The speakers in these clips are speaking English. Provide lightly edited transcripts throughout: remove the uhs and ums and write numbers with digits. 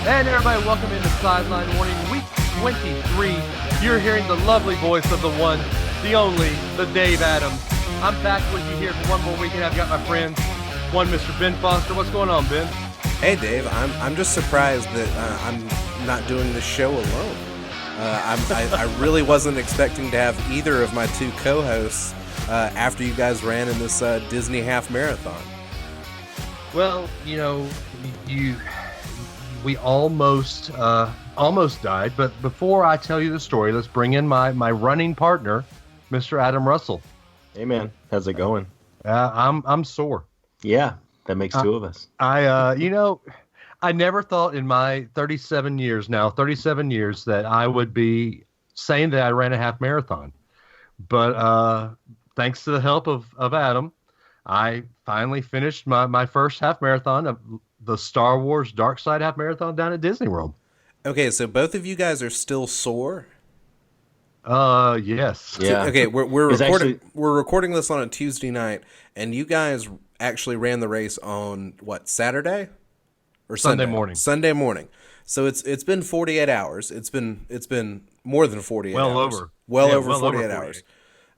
And everybody, welcome into Sideline Warning, week 23. You're hearing the lovely voice of the one, the only, the Dave Adams. I'm back with you here for one more week, and I've got my friends, one Mr. Ben Foster. What's going on, Ben? Hey, Dave. I'm just surprised that I'm not doing this show alone. I really wasn't expecting to have either of my two co-hosts after you guys ran in this Disney half marathon. Well, you know, we almost died, but before I tell you the story, let's bring in my running partner, Mr. Adam Russell. Hey man, how's it going? I'm sore. Yeah, that makes two of us. I never thought in my 37 years that I would be saying that I ran a half marathon. But thanks to the help of Adam, I finally finished my first half marathon of the Star Wars Dark Side half marathon down at Disney World. Okay, so both of you guys are still sore? Yes. Yeah. Okay, we're recording this on a Tuesday night, and you guys actually ran the race on what, Saturday? Or Sunday morning. Sunday morning. So it's been 48 hours. It's been more than 48 hours. Well over 48 hours.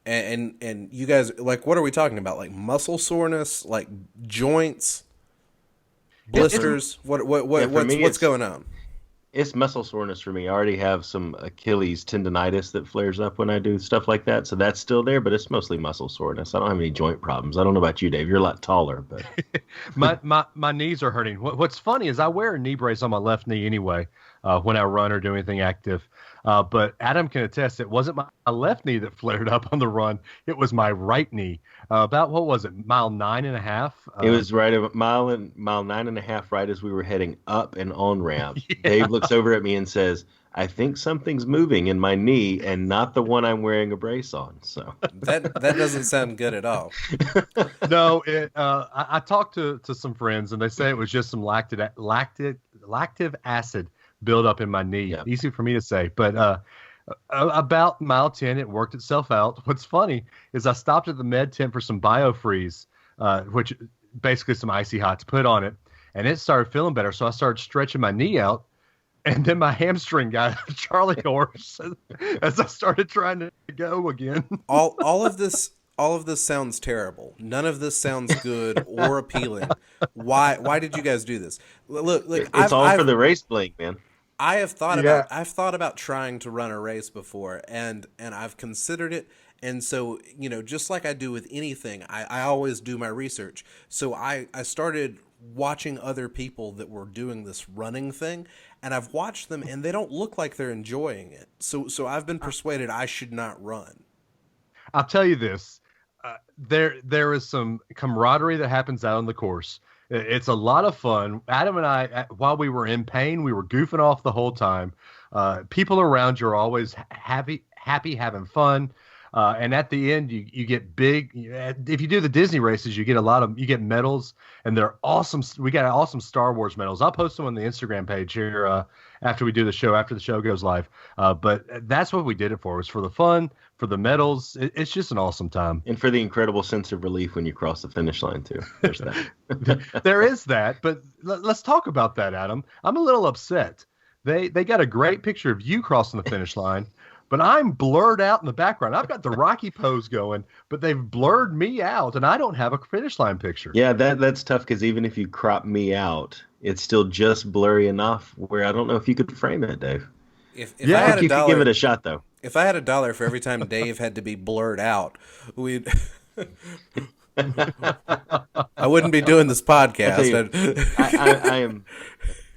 And you guys, like, what are we talking about? Like muscle soreness, like joints, blisters? What's going on? It's muscle soreness for me. I already have some Achilles tendonitis that flares up when I do stuff like that, so that's still there, but it's mostly muscle soreness. I don't have any joint problems. I don't know about you, Dave. You're a lot taller, but my knees are hurting. What's funny is I wear a knee brace on my left knee anyway when I run or do anything active. But Adam can attest it wasn't my left knee that flared up on the run. It was my right knee. About, what was it, mile 9.5? It was right at mile 9.5, right as we were heading up and on ramp. Yeah. Dave looks over at me and says, I think something's moving in my knee and not the one I'm wearing a brace on. So that doesn't sound good at all. No, I talked to some friends and they say it was just some lactic acid build up in my knee. Yeah. Easy for me to say, but about mile 10, it worked itself out. What's funny is I stopped at the med tent for some BioFreeze, which basically some icy hot to put on it, and it started feeling better. So I started stretching my knee out, and then my hamstring got a Charlie horse as I started trying to go again. All of this sounds terrible. None of this sounds good or appealing. Why did you guys do this? Look, it's all for the race blank, man. I've thought about trying to run a race before, and I've considered it. And so, you know, just like I do with anything, I always do my research. So I started watching other people that were doing this running thing, and I've watched them, and they don't look like they're enjoying it. So I've been persuaded I should not run. I'll tell you this. There is some camaraderie that happens out on the course. It's a lot of fun. Adam and I, while we were in pain, we were goofing off the whole time. People around you are always happy, having fun. And at the end, you get big. If you do the Disney races, you get medals, and they're awesome. We got awesome Star Wars medals. I'll post them on the Instagram page here after we do the show, after the show goes live. But that's what we did it for. It was for the fun, for the medals. It's just an awesome time. And for the incredible sense of relief when you cross the finish line, too. There's that. There is that. But let's talk about that, Adam. I'm a little upset. They got a great picture of you crossing the finish line, but I'm blurred out in the background. I've got the Rocky pose going, but they've blurred me out, and I don't have a finish line picture. Yeah, that's tough, because even if you crop me out, it's still just blurry enough where I don't know if you could frame it, Dave. If I had a you dollar, could give it a shot, though. If I had $1 for every time Dave had to be blurred out, we'd... I wouldn't be doing this podcast. I am...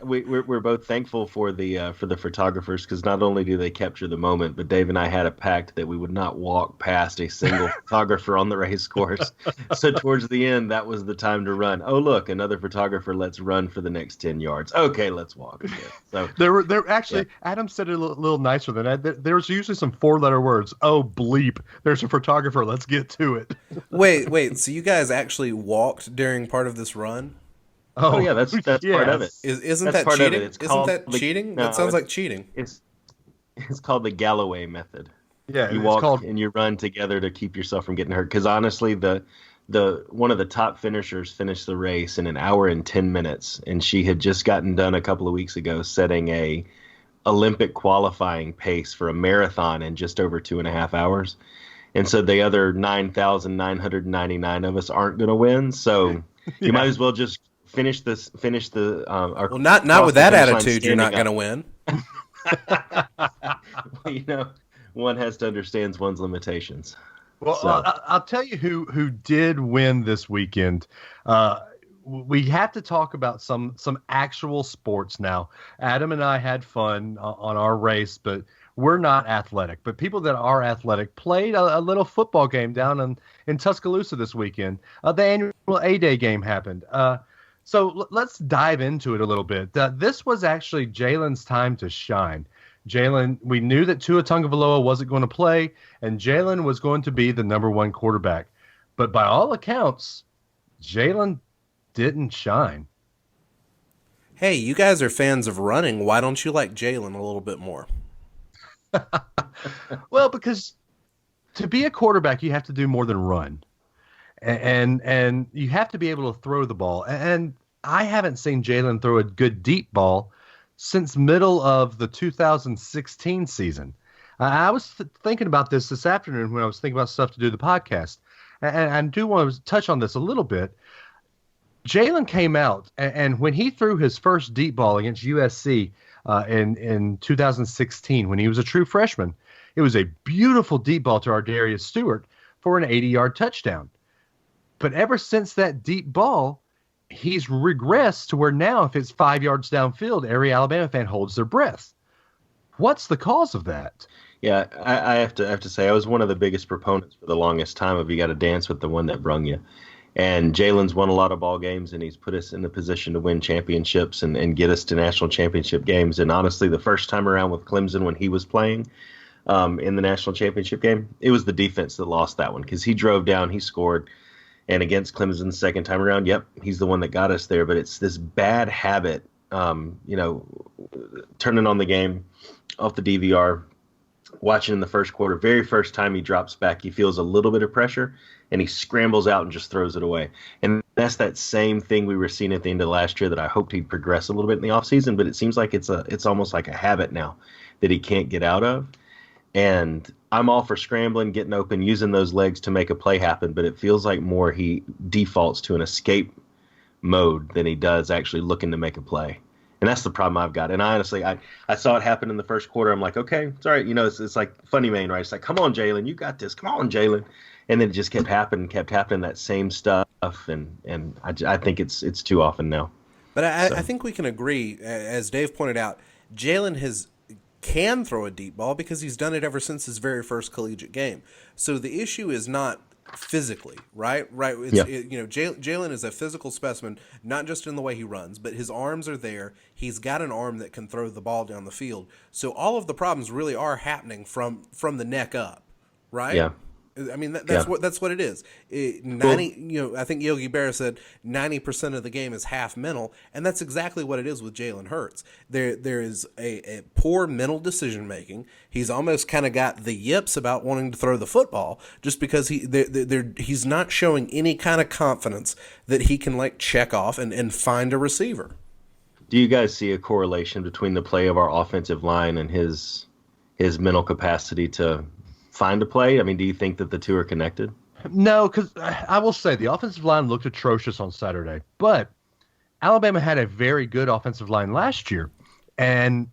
We're both thankful for the photographers, because not only do they capture the moment, but Dave and I had a pact that we would not walk past a single photographer on the race course. So towards the end, that was the time to run. Oh, look, another photographer. Let's run for the next 10 yards. Okay, let's walk again. So there actually, yeah. Adam said it a little nicer than that. There was usually some 4-letter words. Oh, bleep. There's a photographer. Let's get to it. Wait. So you guys actually walked during part of this run? Oh yeah, that's yes. Part of it. Isn't that cheating? Isn't that cheating? That sounds like cheating. It's called the Galloway method. Yeah, you walk and you run together to keep yourself from getting hurt. Because honestly, the one of the top finishers finished the race in an hour and 10 minutes, and she had just gotten done a couple of weeks ago setting a Olympic qualifying pace for a marathon in just over 2.5 hours. And so the other 9,999 of us aren't going to win. So you might as well just finish the. Well, not with that attitude, you're not going to win. Well, one has to understand one's limitations. Well, so. I'll tell you who did win this weekend. We have to talk about some actual sports now. Adam and I had fun on our race, but we're not athletic. But people that are athletic played a little football game down in Tuscaloosa this weekend. The annual ADay game happened. So let's dive into it a little bit. This was actually Jalen's time to shine. Jalen, we knew that Tua Tagovailoa wasn't going to play, and Jalen was going to be the number one quarterback. But by all accounts, Jalen didn't shine. Hey, you guys are fans of running. Why don't you like Jalen a little bit more? Well, because to be a quarterback, you have to do more than run. And you have to be able to throw the ball. And I haven't seen Jalen throw a good deep ball since middle of the 2016 season. I was thinking about this afternoon when I was thinking about stuff to do the podcast. And I do want to touch on this a little bit. Jalen came out, and when he threw his first deep ball against USC in 2016, when he was a true freshman, it was a beautiful deep ball to Ardarius Stewart for an 80-yard touchdown. But ever since that deep ball, he's regressed to where now if it's 5 yards downfield, every Alabama fan holds their breath. What's the cause of that? Yeah, I have to say I was one of the biggest proponents for the longest time of you got to dance with the one that brung you. And Jalen's won a lot of ball games, and he's put us in the position to win championships and get us to national championship games. And honestly, the first time around with Clemson when he was playing in the national championship game, it was the defense that lost that one because he drove down, he scored. And against Clemson's second time around, yep, he's the one that got us there. But it's this bad habit, turning on the game off the DVR, watching in the first quarter. Very first time he drops back, he feels a little bit of pressure, and he scrambles out and just throws it away. And that's that same thing we were seeing at the end of last year that I hoped he'd progress a little bit in the offseason, but it seems like it's almost like a habit now that he can't get out of. And I'm all for scrambling, getting open, using those legs to make a play happen, but it feels like more he defaults to an escape mode than he does actually looking to make a play. And that's the problem I've got. And honestly, I saw it happen in the first quarter. I'm like, okay, it's all right. It's like Funny Man, right? It's like, come on, Jalen, you got this. Come on, Jalen. And then it just kept happening, that same stuff. And I think it's too often now. But I think we can agree, as Dave pointed out, Jalen can throw a deep ball because he's done it ever since his very first collegiate game. So the issue is not physically, right? Jalen is a physical specimen, not just in the way he runs, but his arms are there. He's got an arm that can throw the ball down the field. So all of the problems really are happening from the neck up, right? Yeah. I mean, that's what it is. I think Yogi Berra said 90% of the game is half mental, and that's exactly what it is with Jalen Hurts. There is a poor mental decision making. He's almost kind of got the yips about wanting to throw the football just because he's not showing any kind of confidence that he can check off and find a receiver. Do you guys see a correlation between the play of our offensive line and his mental capacity to find a play? I mean, do you think that the two are connected? No, because I will say the offensive line looked atrocious on Saturday, but Alabama had a very good offensive line last year, and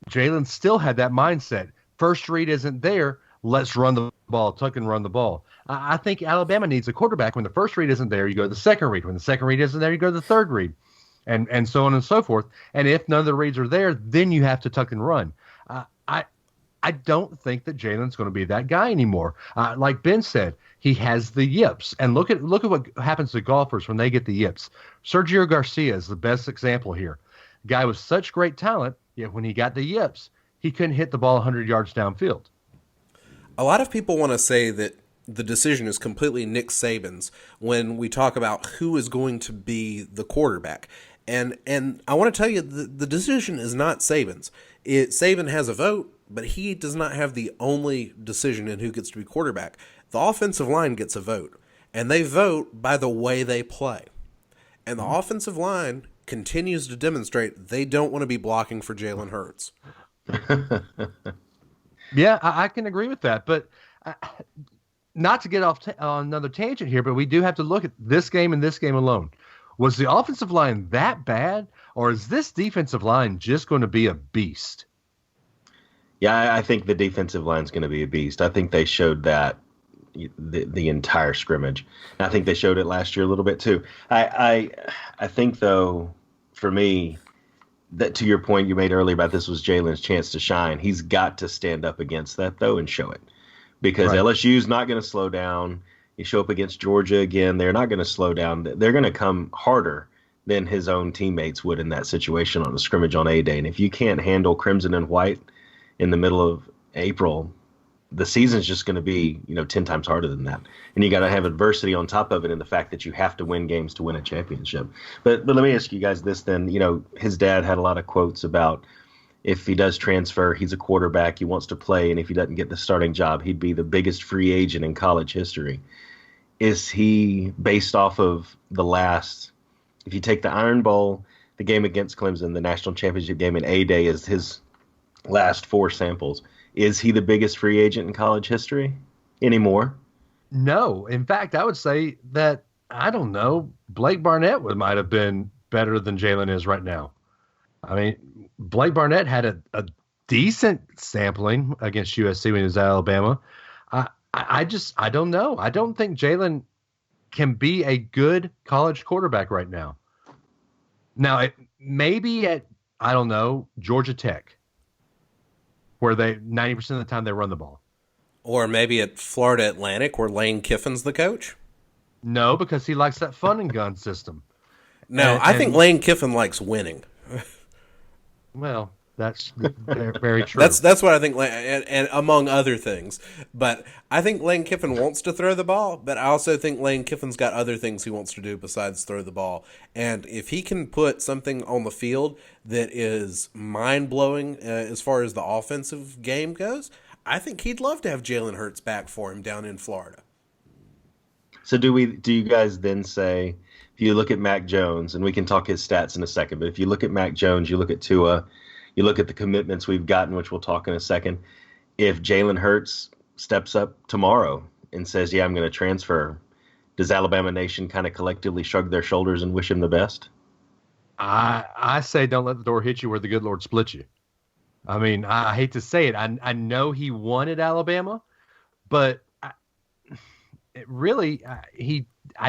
Jalen still had that mindset. First read isn't there, let's run the ball, tuck and run the ball. I think Alabama needs a quarterback. When the first read isn't there, you go to the second read. When the second read isn't there, you go to the third read, and so on and so forth. And if none of the reads are there, then you have to tuck and run. I don't think that Jalen's going to be that guy anymore. Like Ben said, he has the yips. And look at what happens to golfers when they get the yips. Sergio Garcia is the best example here. Guy with such great talent, yet when he got the yips, he couldn't hit the ball 100 yards downfield. A lot of people want to say that the decision is completely Nick Saban's when we talk about who is going to be the quarterback. And I want to tell you, the decision is not Saban's. Saban has a vote, but he does not have the only decision in who gets to be quarterback. The offensive line gets a vote. and they vote by the way they play. And the offensive line continues to demonstrate they don't want to be blocking for Jalen Hurts. Yeah, I can agree with that. But not to get off on another tangent here, but we do have to look at this game and this game alone. Was the offensive line that bad, or is this defensive line just going to be a beast? Yeah, I think the defensive line is going to be a beast. I think they showed that the entire scrimmage. And I think they showed it last year a little bit too. I think, though, for me, that to your point you made earlier about this was Jalen's chance to shine. He's got to stand up against that, though, and show it. Because LSU's not going to slow down. You show up against Georgia again, they're not going to slow down. They're going to come harder than his own teammates would in that situation on the scrimmage on A-Day. And if you can't handle crimson and white in the middle of April, the season's just going to be, 10 times harder than that. And you got to have adversity on top of it, and the fact that you have to win games to win a championship. But let me ask you guys this then. His dad had a lot of quotes about if he does transfer, he's a quarterback, he wants to play, and if he doesn't get the starting job, he'd be the biggest free agent in college history. Is he, based off of the last, if you take the Iron Bowl, the game against Clemson, the national championship game, and A-Day as his last 4 samples, is he the biggest free agent in college history anymore? No. In fact, I would say that, I don't know, Blake Barnett might have been better than Jalen is right now. I mean, Blake Barnett had a decent sampling against USC when he was at Alabama. I don't know. I don't think Jalen can be a good college quarterback right now. Now, maybe at, I don't know, Georgia Tech, where 90% of the time they run the ball. Or maybe at Florida Atlantic, where Lane Kiffin's the coach? No, because he likes that fun and gun system. No, I think Lane Kiffin likes winning. Well, that's very true. That's what I think, and among other things. But I think Lane Kiffin wants to throw the ball, but I also think Lane Kiffin's got other things he wants to do besides throw the ball. And if he can put something on the field that is mind-blowing as far as the offensive game goes, I think he'd love to have Jalen Hurts back for him down in Florida. So do you guys then say, if you look at Mac Jones, and we can talk his stats in a second, but if you look at Mac Jones, you look at Tua, you look at the commitments we've gotten, which we'll talk in a second. If Jalen Hurts steps up tomorrow and says, yeah, I'm going to transfer, does Alabama Nation kind of collectively shrug their shoulders and wish him the best? I say don't let the door hit you where the good Lord split you. I mean, I hate to say it. I know he wanted Alabama, but I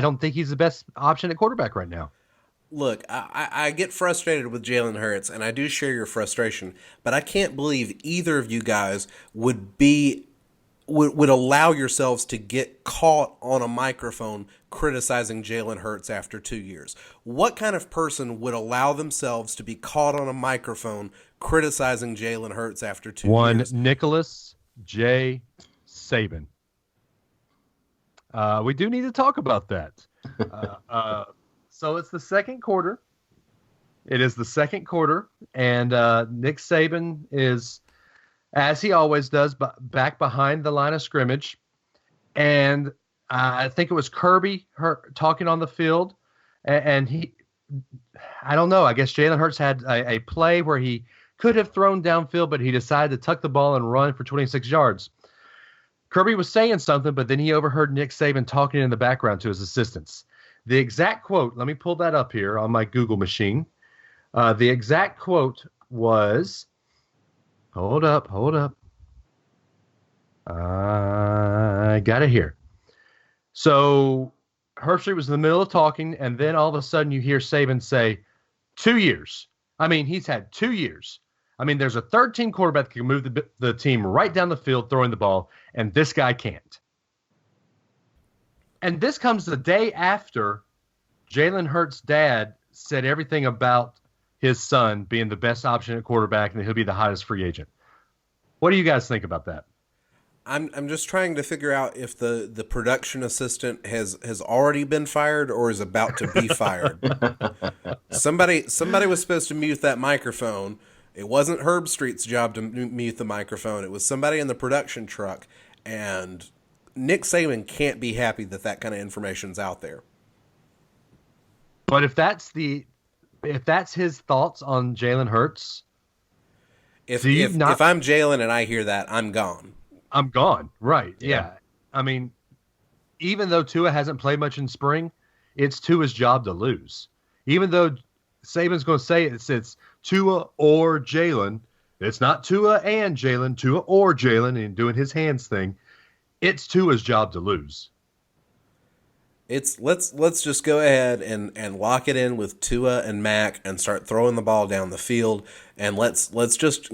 don't think he's the best option at quarterback right now. Look, I get frustrated with Jalen Hurts, and I do share your frustration, but I can't believe either of you guys would allow yourselves to get caught on a microphone criticizing Jalen Hurts after 2 years. What kind of person would allow themselves to be caught on a microphone criticizing Jalen Hurts after 2 years? One, Nicholas J. Saban. We do need to talk about that. So it's the second quarter. It is the second quarter, and Nick Saban is, as he always does, back behind the line of scrimmage. And I think it was Kirby talking on the field, and I don't know, I guess Jalen Hurts had a play where he could have thrown downfield, but he decided to tuck the ball and run for 26 yards. Kirby was saying something, but then he overheard Nick Saban talking in the background to his assistants. The exact quote, let me pull that up here on my Google machine. The exact quote was, hold up. I got it here. So Herbstreit was in the middle of talking, and then all of a sudden you hear Saban say, 2 years. I mean, he's had 2 years. I mean, there's a third-team quarterback that can move the team right down the field throwing the ball, and this guy can't. And this comes the day after Jalen Hurts' dad said everything about his son being the best option at quarterback and that he'll be the hottest free agent. What do you guys think about that? I'm just trying to figure out if the production assistant has already been fired or is about to be fired. Somebody was supposed to mute that microphone. It wasn't Herbstreit's job to mute the microphone. It was somebody in the production truck, and Nick Saban can't be happy that kind of information's out there. But if that's his thoughts on Jalen Hurts, if I'm Jalen and I hear that, I'm gone. I'm gone. Right. Yeah. I mean, even though Tua hasn't played much in spring, it's Tua's job to lose. Even though Saban's going to say it's Tua or Jalen, it's not Tua and Jalen, Tua or Jalen, and doing his hands thing. It's Tua's job to lose. Let's just go ahead and lock it in with Tua and Mac and start throwing the ball down the field. And let's just,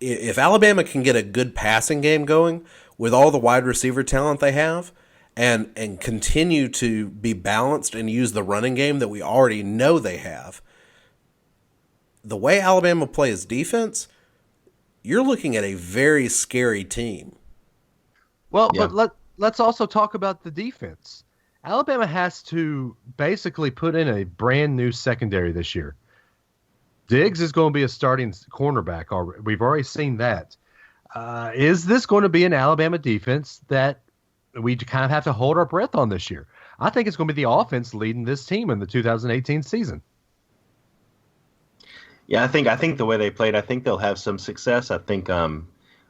if Alabama can get a good passing game going with all the wide receiver talent they have, and continue to be balanced and use the running game that we already know they have, the way Alabama plays defense, you're looking at a very scary team. Well, but let's also talk about the defense. Alabama has to basically put in a brand new secondary this year. Diggs is going to be a starting cornerback. We've already seen that. Is this going to be an Alabama defense that we kind of have to hold our breath on this year? I think it's going to be the offense leading this team in the 2018 season. Yeah, I think the way they played, I think they'll have some success. I think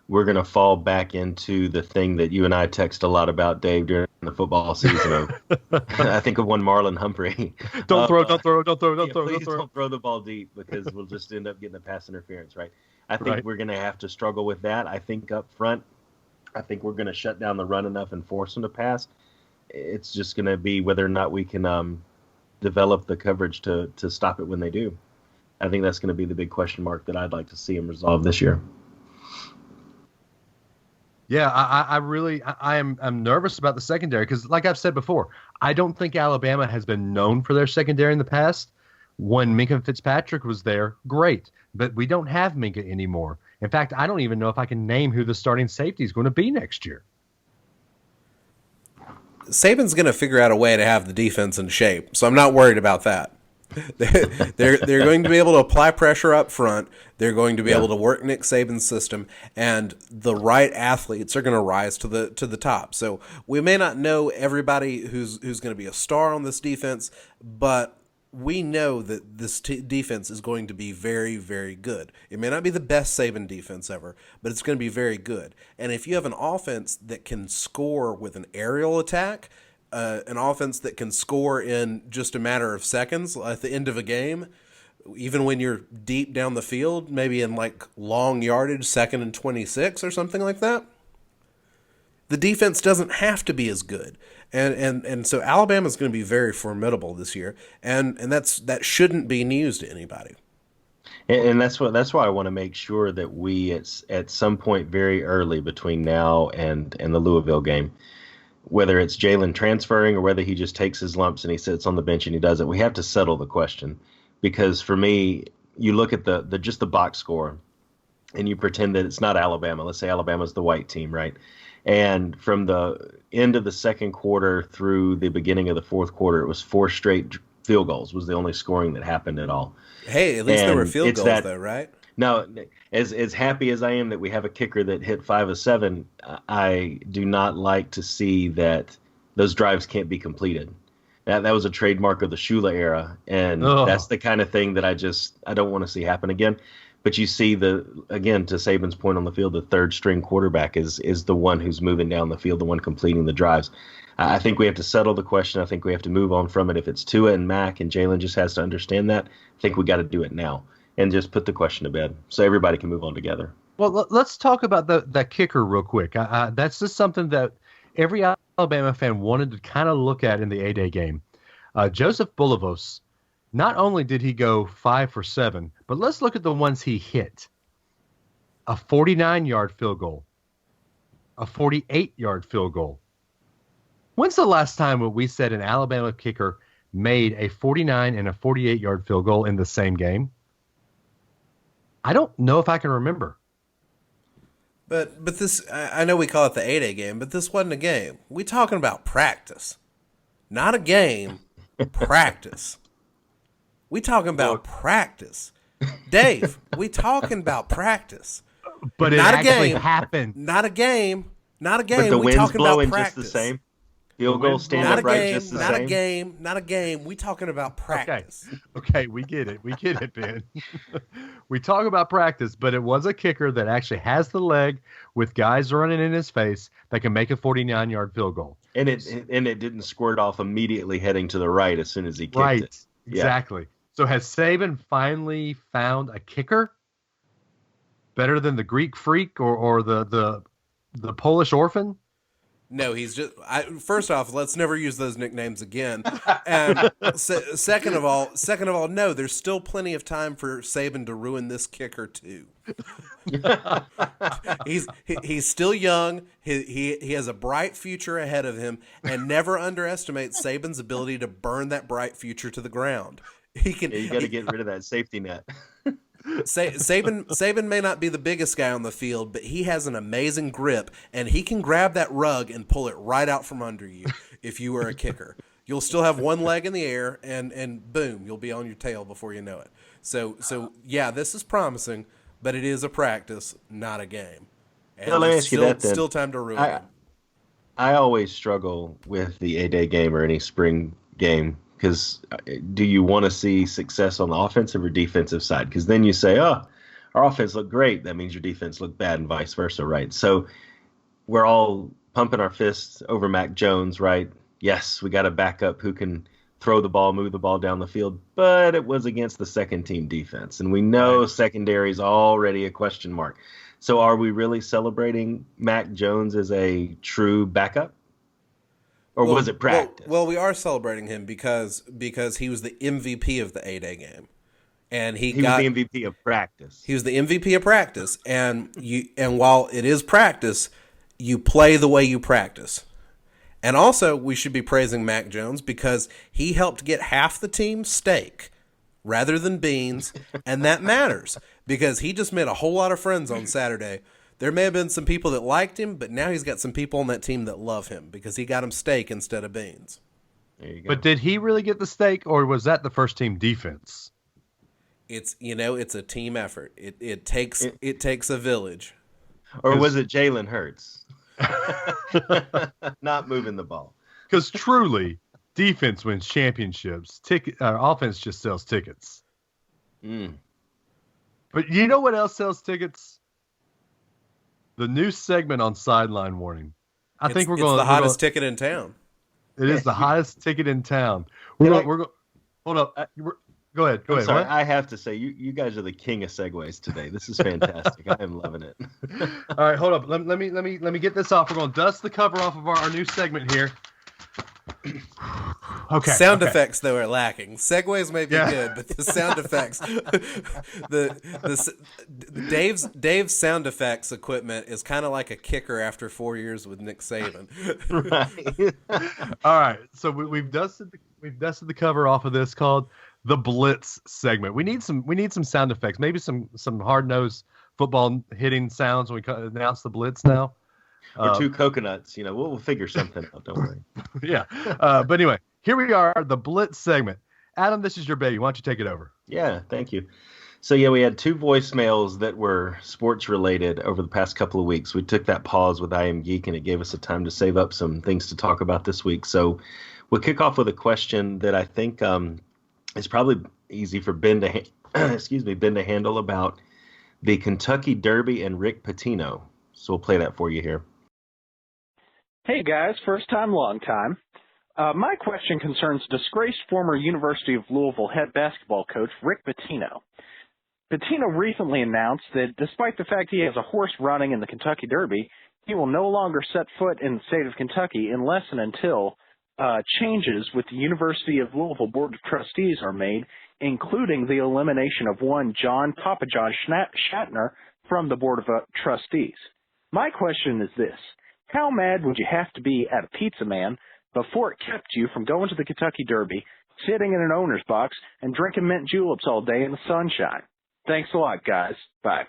we're going to fall back into the thing that you and I text a lot about, Dave, during the football season. I think of one Marlon Humphrey. Don't throw the ball deep, because we'll just end up getting a pass interference, right? I think we're going to have to struggle with that. I think up front, I think we're going to shut down the run enough and force them to pass. It's just going to be whether or not we can develop the coverage to stop it when they do. I think that's going to be the big question mark that I'd like to see them resolve this year. Yeah, I'm nervous about the secondary because, like I've said before, I don't think Alabama has been known for their secondary in the past. When Minkah Fitzpatrick was there, great, but we don't have Minkah anymore. In fact, I don't even know if I can name who the starting safety is going to be next year. Saban's going to figure out a way to have the defense in shape, so I'm not worried about that. They're going to be able to apply pressure up front. They're going to be able to work Nick Saban's system, and the right athletes are going to rise to the top. So we may not know everybody who's going to be a star on this defense, but we know that this defense is going to be very, very good. It may not be the best Saban defense ever, but it's going to be very good. And if you have an offense that can score with an aerial attack, an offense that can score in just a matter of seconds at the end of a game, even when you're deep down the field, maybe in like long yardage, 2nd and 26 or something like that, the defense doesn't have to be as good. And so Alabama's going to be very formidable this year, and that shouldn't be news to anybody. And that's why I want to make sure that we at some point very early between now and the Louisville game, whether it's Jalen transferring or whether he just takes his lumps and he sits on the bench and he does it, we have to settle the question. Because for me, you look at the just the box score and you pretend that it's not Alabama. Let's say Alabama's the white team, right? And from the end of the second quarter through the beginning of the fourth quarter, it was 4 straight field goals was the only scoring that happened at all. Hey, at least there were field goals though, right? No, as happy as I am that we have a kicker that hit 5 of 7, I do not like to see that those drives can't be completed. That was a trademark of the Shula era, and that's the kind of thing that I don't want to see happen again. But you see again, to Saban's point on the field, the third string quarterback is the one who's moving down the field, the one completing the drives. I think we have to settle the question. I think we have to move on from it. If it's Tua and Mac and Jalen just has to understand that, I think we got to do it now and just put the question to bed so everybody can move on together. Well, let's talk about that kicker real quick. That's just something that every Alabama fan wanted to kind of look at in the ADay game. Joseph Bulavos, not only did he go 5 for 7, but let's look at the ones he hit. A 49-yard field goal, a 48-yard field goal. When's the last time we said an Alabama kicker made a 49 and a 48-yard field goal in the same game? I don't know if I can remember. But this, I know we call it the ADay game, but this wasn't a game. We talking about practice, not a game. Practice. We talking about practice, Dave. We talking about practice, but it not actually a game. happened. Not a game. Not a game. But the We wind's talking about blowing practice. just the same. Field goal stand Not a upright game. just the Not same. a game. Not a game. We talking about practice. Okay, we get it. We get it, Ben. We talk about practice, but it was a kicker that actually has the leg with guys running in his face that can make a 49-yard field goal. And it didn't squirt off immediately heading to the right as soon as he kicked it. Right, exactly. Yeah. So has Saban finally found a kicker better than the Greek Freak or the Polish Orphan? No, he's just. First off, let's never use those nicknames again. And second of all, no, there's still plenty of time for Saban to ruin this kicker too. He's still young. He has a bright future ahead of him, and never underestimate Saban's ability to burn that bright future to the ground. He can. Yeah, you got to get rid of that safety net. Saban may not be the biggest guy on the field, but he has an amazing grip, and he can grab that rug and pull it right out from under you if you were a kicker. You'll still have one leg in the air, and boom, you'll be on your tail before you know it. So yeah, this is promising, but it is a practice, not a game. And let me ask you that then. Still time to ruin it. I always struggle with the ADay game or any spring game. Because do you want to see success on the offensive or defensive side? Because then you say, oh, our offense looked great. That means your defense looked bad and vice versa, right? So we're all pumping our fists over Mac Jones, right? Yes, we got a backup who can throw the ball, move the ball down the field, but it was against the second-team defense. And we know secondary is already a question mark. So are we really celebrating Mac Jones as a true backup? Or was it practice? Well, we are celebrating him because he was the MVP of the ADay game, and he was the MVP of practice. He was the MVP of practice, and while it is practice, you play the way you practice. And also, we should be praising Mac Jones because he helped get half the team steak rather than beans, and that matters because he just made a whole lot of friends on Saturday. There may have been some people that liked him, but now he's got some people on that team that love him because he got him steak instead of beans. There you go. But did he really get the steak, or was that the first team defense? It's a team effort. It takes a village. Or was it Jalen Hurts? Not moving the ball. Because truly, defense wins championships. Offense just sells tickets. But you know what else sells tickets? The new segment on Sideline Warning. I think we're going. It's the hottest ticket in town. It is the hottest ticket in town. We're going. Hold up. Go ahead. Go ahead. Sorry, what? I have to say, you guys are the king of segues today. This is fantastic. I am loving it. All right, hold up. Let me get this off. We're going to dust the cover off of our new segment here. Okay. Sound effects though are lacking. Segues may be good, but the sound effects, Dave's sound effects equipment is kind of like a kicker after 4 years with Nick Saban. Right. All right. So we've dusted the cover off of this called the Blitz segment. We need some sound effects. Maybe some hard nosed football hitting sounds when we announce the Blitz now. Or two coconuts, we'll figure something out. Don't worry. Yeah. But anyway, here we are, the Blitz segment. Adam, this is your baby. Why don't you take it over? Yeah, thank you. So, we had two voicemails that were sports related over the past couple of weeks. We took that pause with I Am Geek, and it gave us a time to save up some things to talk about this week. So we'll kick off with a question that I think is probably easy for Ben to handle about the Kentucky Derby and Rick Pitino. So we'll play that for you here. Hey guys, first time, long time. My question concerns disgraced former University of Louisville head basketball coach Rick Pitino. Pitino recently announced that despite the fact he has a horse running in the Kentucky Derby, he will no longer set foot in the state of Kentucky unless and until changes with the University of Louisville Board of Trustees are made, including the elimination of one Papa John Shatner from the Board of Trustees. My question is this. How mad would you have to be at a pizza man before it kept you from going to the Kentucky Derby, sitting in an owner's box, and drinking mint juleps all day in the sunshine? Thanks a lot, guys. Bye.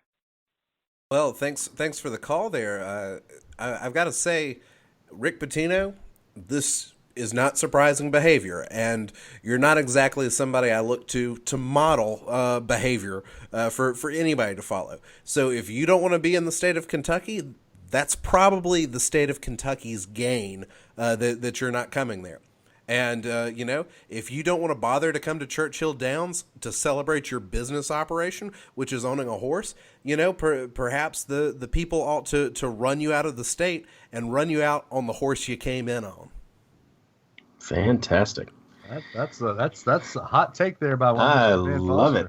Well, thanks for the call there. I've got to say, Rick Pitino, this is not surprising behavior, and you're not exactly somebody I look to model behavior for anybody to follow. So if you don't want to be in the state of Kentucky, that's probably the state of Kentucky's gain, that you're not coming there. And, if you don't want to bother to come to Churchill Downs to celebrate your business operation, which is owning a horse, perhaps the people ought to run you out of the state and run you out on the horse you came in on. Fantastic. That's a hot take there by one. I love it.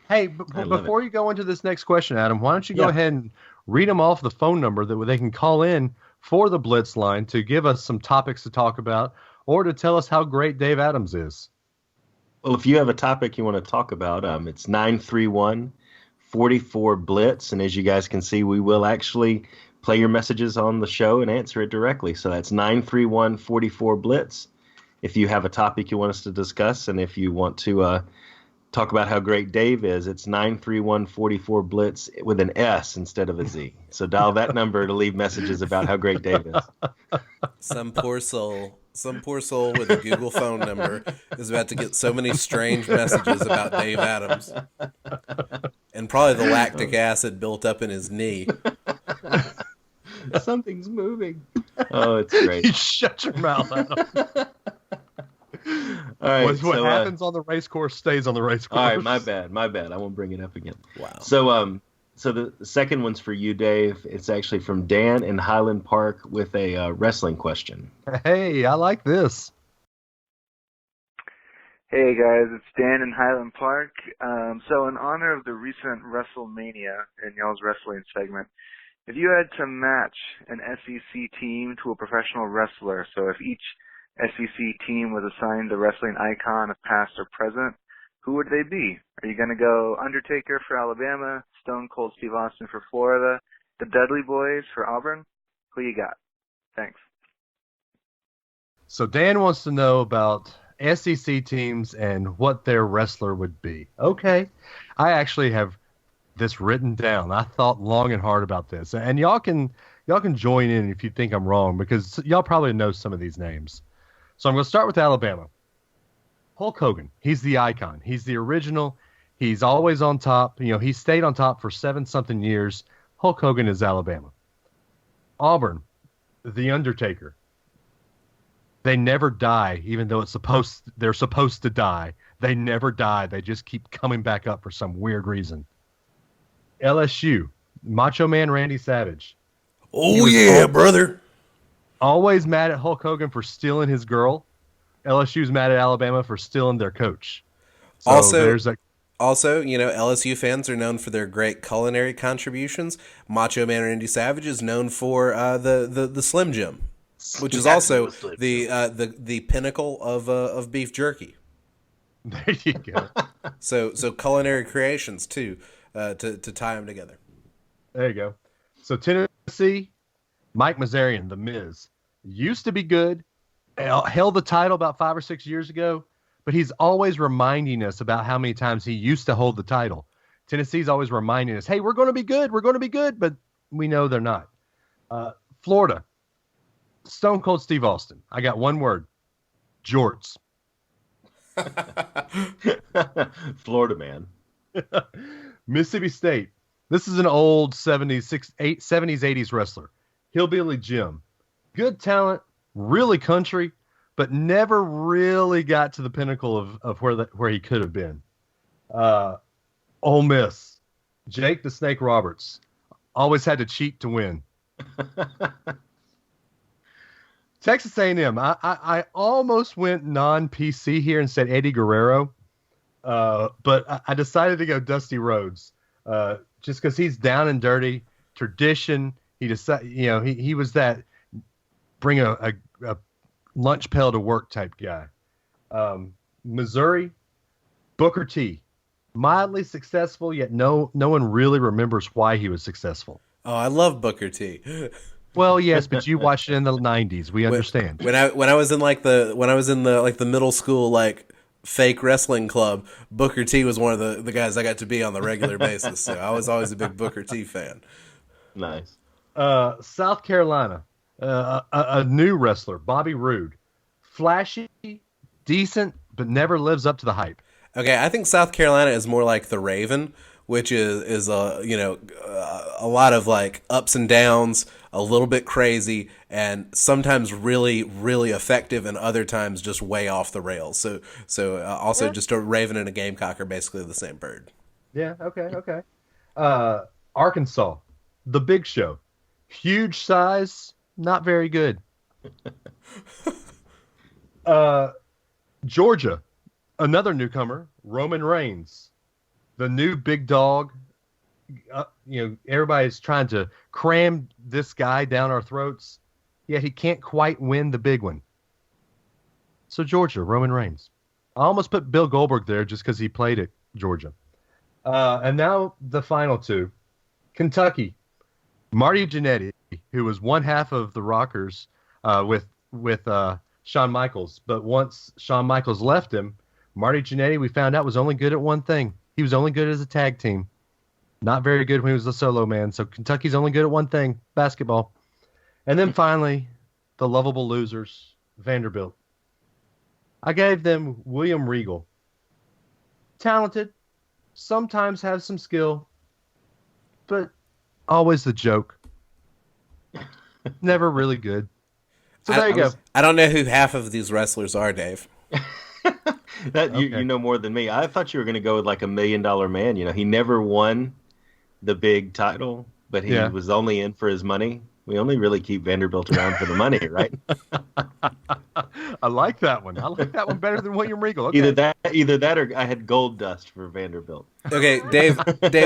Hey, before you go into this next question, Adam, why don't you go ahead and read them off the phone number that they can call in for the Blitz line to give us some topics to talk about, or to tell us how great Dave Adams is. Well, if you have a topic you want to talk about, it's 931-44-BLITZ. And as you guys can see, we will actually play your messages on the show and answer it directly. So that's 931-44-BLITZ. If you have a topic you want us to discuss, and if you want to talk about how great Dave is, it's 931-44-BLITZ with an S instead of a Z. So dial that number to leave messages about how great Dave is. Some poor soul with a Google phone number is about to get so many strange messages about Dave Adams. And probably the lactic acid built up in his knee. Something's moving. Oh, it's great. You shut your mouth, Adam. All right. What happens on the race course stays on the race course. All right, my bad. I won't bring it up again. Wow. So the second one's for you, Dave. It's actually from Dan in Highland Park with a wrestling question. Hey, I like this. Hey guys, it's Dan in Highland Park. So in honor of the recent WrestleMania in y'all's wrestling segment, if you had to match an SEC team to a professional wrestler, so if each SEC team was assigned a wrestling icon of past or present, who would they be? Are you going to go Undertaker for Alabama, Stone Cold Steve Austin for Florida, the Dudley Boys for Auburn? Who you got? Thanks. So Dan wants to know about SEC teams and what their wrestler would be. Okay. I actually have this written down. I thought long and hard about this. And y'all can join in if you think I'm wrong, because y'all probably know some of these names. So I'm going to start with Alabama. Hulk Hogan. He's the icon. He's the original. He's always on top. He stayed on top for 7-something years. Hulk Hogan is Alabama. Auburn, The Undertaker. They never die, even though they're supposed to die. They never die. They just keep coming back up for some weird reason. LSU, Macho Man Randy Savage. Oh, yeah, brother. Always mad at Hulk Hogan for stealing his girl. LSU's mad at Alabama for stealing their coach. So Also, LSU fans are known for their great culinary contributions. Macho Man Randy Savage is known for the Slim Jim, which is also the pinnacle of beef jerky. There you go. So culinary creations too, to tie them together. There you go. So Tennessee, Mike Mazarian, The Miz, used to be good, held the title about 5 or 6 years ago, but he's always reminding us about how many times he used to hold the title. Tennessee's always reminding us, hey, we're going to be good, but we know they're not. Florida, Stone Cold Steve Austin. I got one word, jorts. Florida man. Mississippi State. This is an old 70s, 80s wrestler. Hillbilly Jim. Good talent, really country, but never really got to the pinnacle of where he could have been. Ole Miss. Jake the Snake Roberts. Always had to cheat to win. Texas A&M. I almost went non-PC here and said Eddie Guerrero, but I decided to go Dusty Rhodes, just because he's down and dirty, tradition. He decided, he was that bring a lunch pail to work type guy. Missouri, Booker T, mildly successful, yet no one really remembers why he was successful. Oh, I love Booker T. Well, yes, but you watched it in the 90s. We understand. When I was in the middle school fake wrestling club, Booker T was one of the guys I got to be on the regular basis. So I was always a big Booker T fan. Nice. South Carolina, a new wrestler, Bobby Roode, flashy, decent, but never lives up to the hype. Okay, I think South Carolina is more like the Raven, which is a lot of ups and downs, a little bit crazy, and sometimes really, really effective, and other times just way off the rails. So also just a raven and a gamecock are basically the same bird. Yeah. Okay. Arkansas, the Big Show, huge size, not very good. Georgia, another newcomer, Roman Reigns, the new big dog. Everybody's trying to cram this guy down our throats, yet he can't quite win the big one. So Georgia, Roman Reigns. I almost put Bill Goldberg there just because he played at Georgia. And now the final two. Kentucky, Marty Jannetty, who was one half of the Rockers with Shawn Michaels. But once Shawn Michaels left him, Marty Jannetty, we found out, was only good at one thing. He was only good as a tag team. Not very good when he was a solo man. So Kentucky's only good at one thing, basketball. And then finally, the lovable losers, Vanderbilt. I gave them William Regal. Talented, sometimes have some skill, but always the joke. Never really good. So there you go. I don't know who half of these wrestlers are, Dave. You know more than me. I thought you were going to go with like $1 Million Man. He never won the big title, but he was only in for his money. We only really keep Vanderbilt around for the money, right? I like that one. I like that one better than William Regal. Okay. Either that, or I had gold dust for Vanderbilt. Okay, Dave,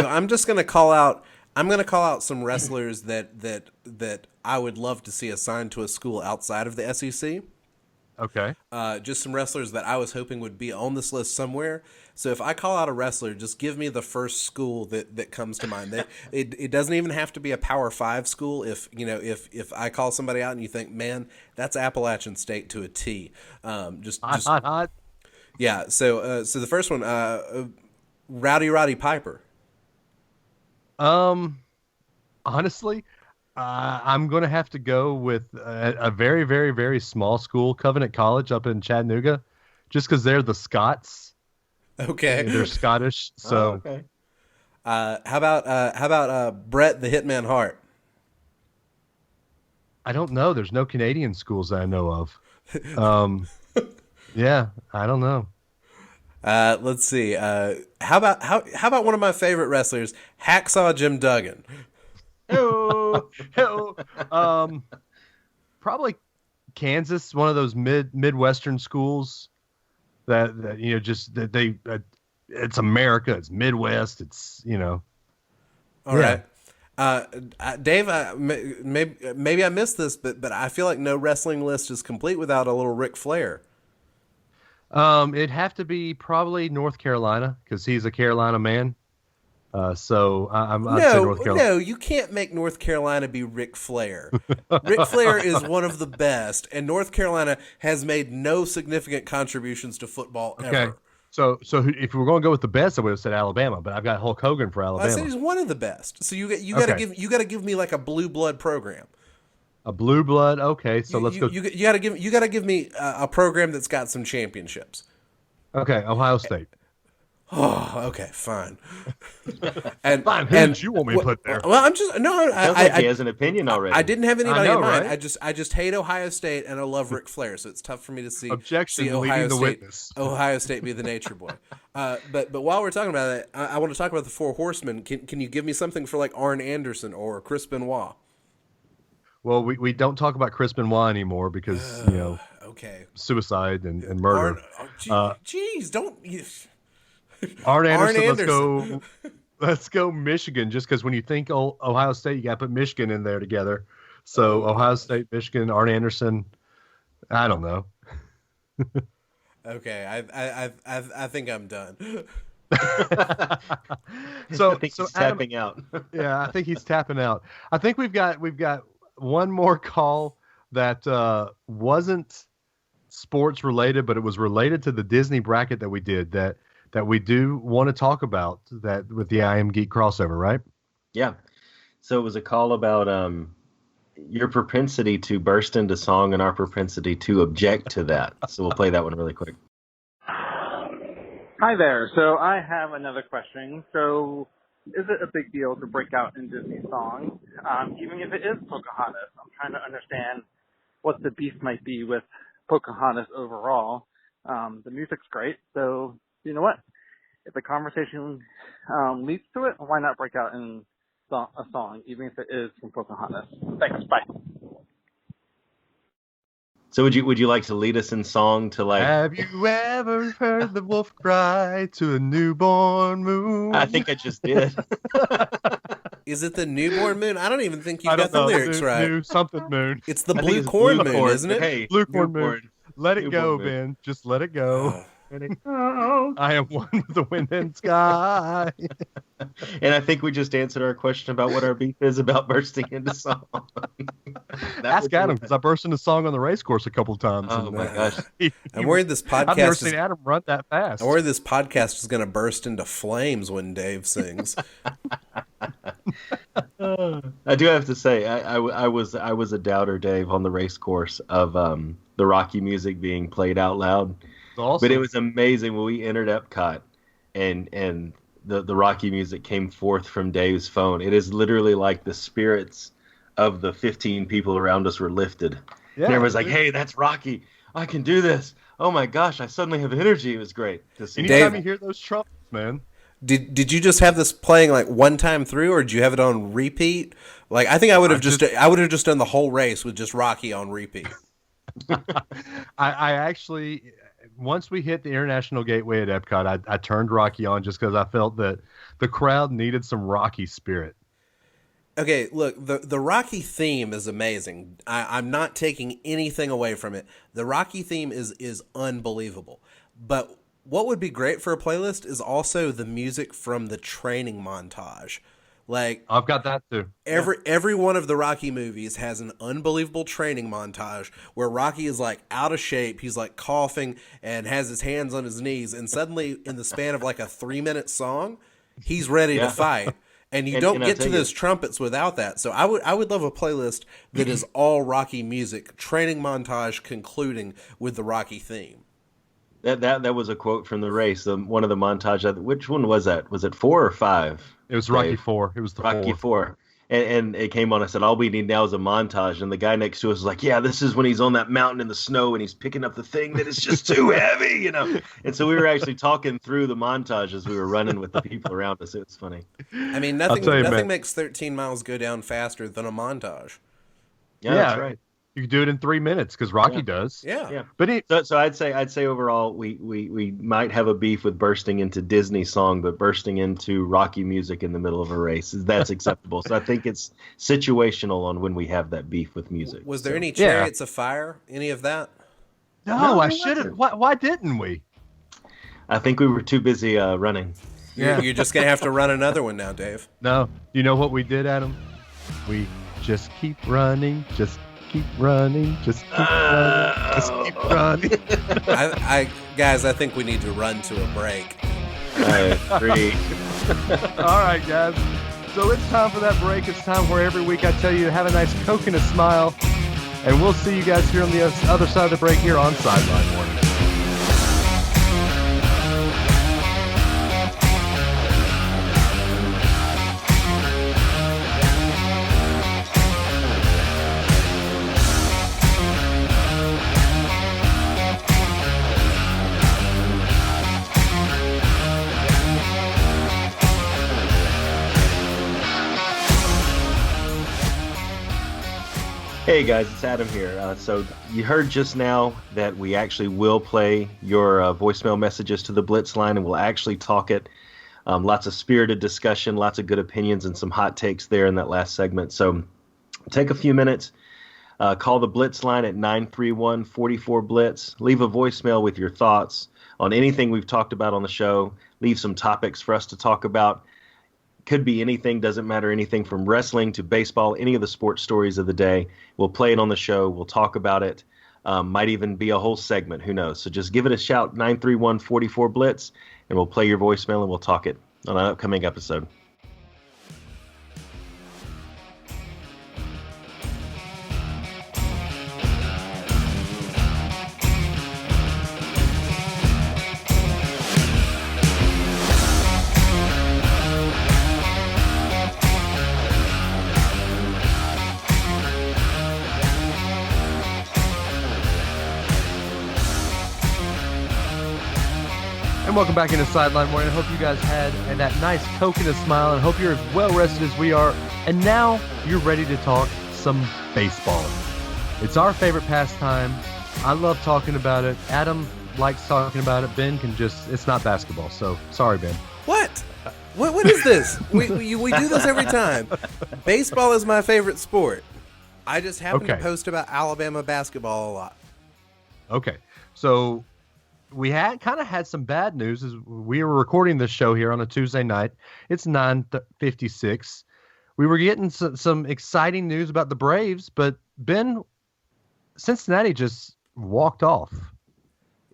I'm just going to call out. I'm going to call out some wrestlers that I would love to see assigned to a school outside of the SEC. Okay. Just some wrestlers that I was hoping would be on this list somewhere. So if I call out a wrestler, just give me the first school that comes to mind. It doesn't even have to be a Power 5 school. If I call somebody out and you think, man, that's Appalachian State to a T. Hot. Yeah. So the first one, Rowdy Piper. Honestly, I'm going to have to go with a very, very, very small school, Covenant College up in Chattanooga, just because they're the Scots. Okay. They're Scottish. So, okay. How about Bret the Hitman Hart? I don't know. There's no Canadian schools that I know of. Yeah, I don't know. Let's see. How about one of my favorite wrestlers, Hacksaw Jim Duggan? Probably Kansas, one of those Midwestern schools that it's America, it's Midwest, it's All right. Dave, maybe I missed this, but I feel like no wrestling list is complete without a little Ric Flair. It'd have to be probably North Carolina because he's a Carolina man. I'd say North Carolina. No, you can't make North Carolina be Ric Flair. Ric Flair is one of the best, and North Carolina has made no significant contributions to football ever. So if we were going to go with the best, I would have said Alabama, but I've got Hulk Hogan for Alabama. I said he's one of the best. So you got to give me like a blue blood program. A blue blood, okay. So let's go. You got to give me a program that's got some championships. Okay, Ohio State. Oh, okay, fine. Fine. Who did you want me to put there? Well, I'm just no. Sounds like he has an opinion already. I didn't have anybody in mind. Right? I just hate Ohio State and I love Ric Flair, so it's tough for me to see. Objection, see Ohio State. Witness. Ohio State be the nature boy. But while we're talking about that, I want to talk about the Four Horsemen. Can you give me something for like Arn Anderson or Chris Benoit? Well, we don't talk about Chris Benoit anymore because okay, suicide and murder. Jeez, don't. Arn Anderson. Let's go Michigan, just because when you think Ohio State, you got to put Michigan in there together. So Ohio State, Michigan, Arn Anderson. I don't know. Okay, I think I'm done. I think he's tapping out. Yeah, I think he's tapping out. I think we've got one more call that wasn't sports related, but it was related to the Disney bracket that we did that we do want to talk about that with the I Am Geek crossover, right? Yeah. So it was a call about your propensity to burst into song and our propensity to object to that. So we'll play that one really quick. Hi there. So I have another question. So is it a big deal to break out in Disney songs, even if it is Pocahontas? I'm trying to understand what the beef might be with Pocahontas overall. The music's great, so you know what? If the conversation leads to it, why not break out in a song, even if it is from Pocahontas? Thanks. Bye. So would you like to lead us in song to like? Have you ever heard the wolf cry to a newborn moon? I think I just did. Is it the newborn moon? I don't even think you got the lyrics right. New something moon. It's the blue corn moon, isn't it? Hey, Blue corn moon. Let it go, moon. Ben. Just let it go. Let it go. I am one with the wind and sky. And I think we just answered our question about what our beef is about bursting into song. Ask Adam, because I burst into song on the race course a couple of times. Oh my gosh. I'm worried this podcast. I've never seen Adam run that fast. I'm worried this podcast is going to burst into flames when Dave sings. I do have to say, I was a doubter, Dave, on the race course of the Rocky music being played out loud. Awesome. But it was amazing when we entered Epcot and the Rocky music came forth from Dave's phone. It is literally like the spirits of the 15 people around us were lifted. Yeah, and everyone's like, hey, that's Rocky. I can do this. Oh my gosh, I suddenly have energy. It was great to see. Anytime you hear those trumpets, man. Did you just have this playing like one time through, or did you have it on repeat? Like I think I would have just done the whole race with just Rocky on repeat. I actually, once we hit the International Gateway at Epcot, I turned Rocky on just because I felt that the crowd needed some Rocky spirit. Okay, look, the Rocky theme is amazing. I'm not taking anything away from it. The Rocky theme is unbelievable. But what would be great for a playlist is also the music from the training montage. Like I've got that too. Every one of the Rocky movies has an unbelievable training montage where Rocky is like out of shape. He's like coughing and has his hands on his knees. And suddenly in the span of like a 3-minute song, he's ready to fight. And you don't get to those trumpets without that. So I would love a playlist that is all Rocky music, training montage concluding with the Rocky theme. That was a quote from the race. One of the montage. Which one was that? Was it 4 or 5? It was Rocky 4. It was the Rocky 4. And it came on. I said, all we need now is a montage. And the guy next to us was like, yeah, this is when he's on that mountain in the snow and he's picking up the thing that is just too heavy, you know. And so we were actually talking through the montage as we were running with the people around us. It was funny. I mean, nothing makes 13 miles go down faster than a montage. Yeah, that's right. You can do it in 3 minutes because Rocky does. Yeah. But so I'd say overall we might have a beef with bursting into Disney song, but bursting into Rocky music in the middle of a race, that's acceptable. So I think it's situational on when we have that beef with music. Was there any Chariots of Fire? Any of that? No, I should have. Why didn't we? I think we were too busy running. Yeah. You're just gonna have to run another one now, Dave. No. You know what we did, Adam? We just keep running. Just keep running, just keep running, just keep running. Guys, I think we need to run to a break. I agree. All right, guys. So it's time for that break. It's time where every week I tell you to have a nice Coke and a smile. And we'll see you guys here on the other side of the break here on Sideline Morning. Hey guys, it's Adam here. So you heard just now that we actually will play your voicemail messages to the Blitz line, and we'll actually talk it. Lots of spirited discussion, lots of good opinions, and some hot takes there in that last segment. So take a few minutes, call the Blitz line at 931-44-BLITZ. Leave a voicemail with your thoughts on anything we've talked about on the show. Leave some topics for us to talk about. Could be anything, doesn't matter, anything from wrestling to baseball, any of the sports stories of the day. We'll play it on the show. We'll talk about it. Might even be a whole segment. Who knows? So just give it a shout, 931-44-BLITZ, and we'll play your voicemail and we'll talk it on an upcoming episode. welcome back into Sideline Morning. I hope you guys had that nice coconut smile and hope you're as well rested as we are. And now you're ready to talk some baseball. It's our favorite pastime. I love talking about it. Adam likes talking about it. Ben it's not basketball. So sorry, Ben. What is this? we do this every time. Baseball is my favorite sport. I just happen to post about Alabama basketball a lot. Okay. So we had some bad news as we were recording this show here on a Tuesday night. It's 9:56. We were getting some exciting news about the Braves, but Ben, Cincinnati just walked off.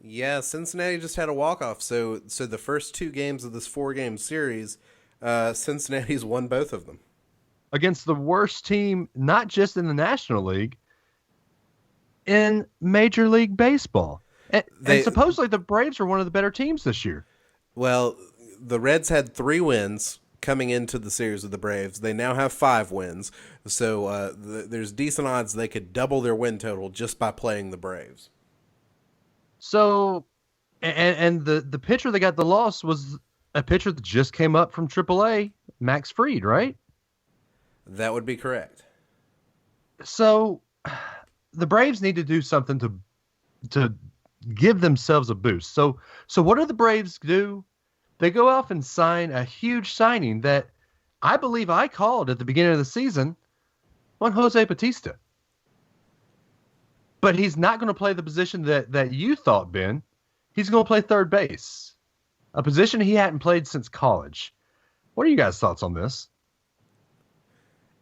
Yeah, Cincinnati just had a walk-off. So the first two games of this 4-game series, Cincinnati's won both of them. Against the worst team, not just in the National League, in Major League Baseball. And supposedly the Braves are one of the better teams this year. Well, the Reds had 3 wins coming into the series with the Braves. They now have 5 wins. So there's decent odds they could double their win total just by playing the Braves. So, and the pitcher that got the loss was a pitcher that just came up from AAA, Max Fried, right? That would be correct. So the Braves need to do something to give themselves a boost. So what do the Braves do? They go off and sign a huge signing that I believe I called at the beginning of the season on Jose Bautista. But he's not going to play the position that you thought, Ben. He's going to play third base, a position he hadn't played since college. What are you guys' thoughts on this?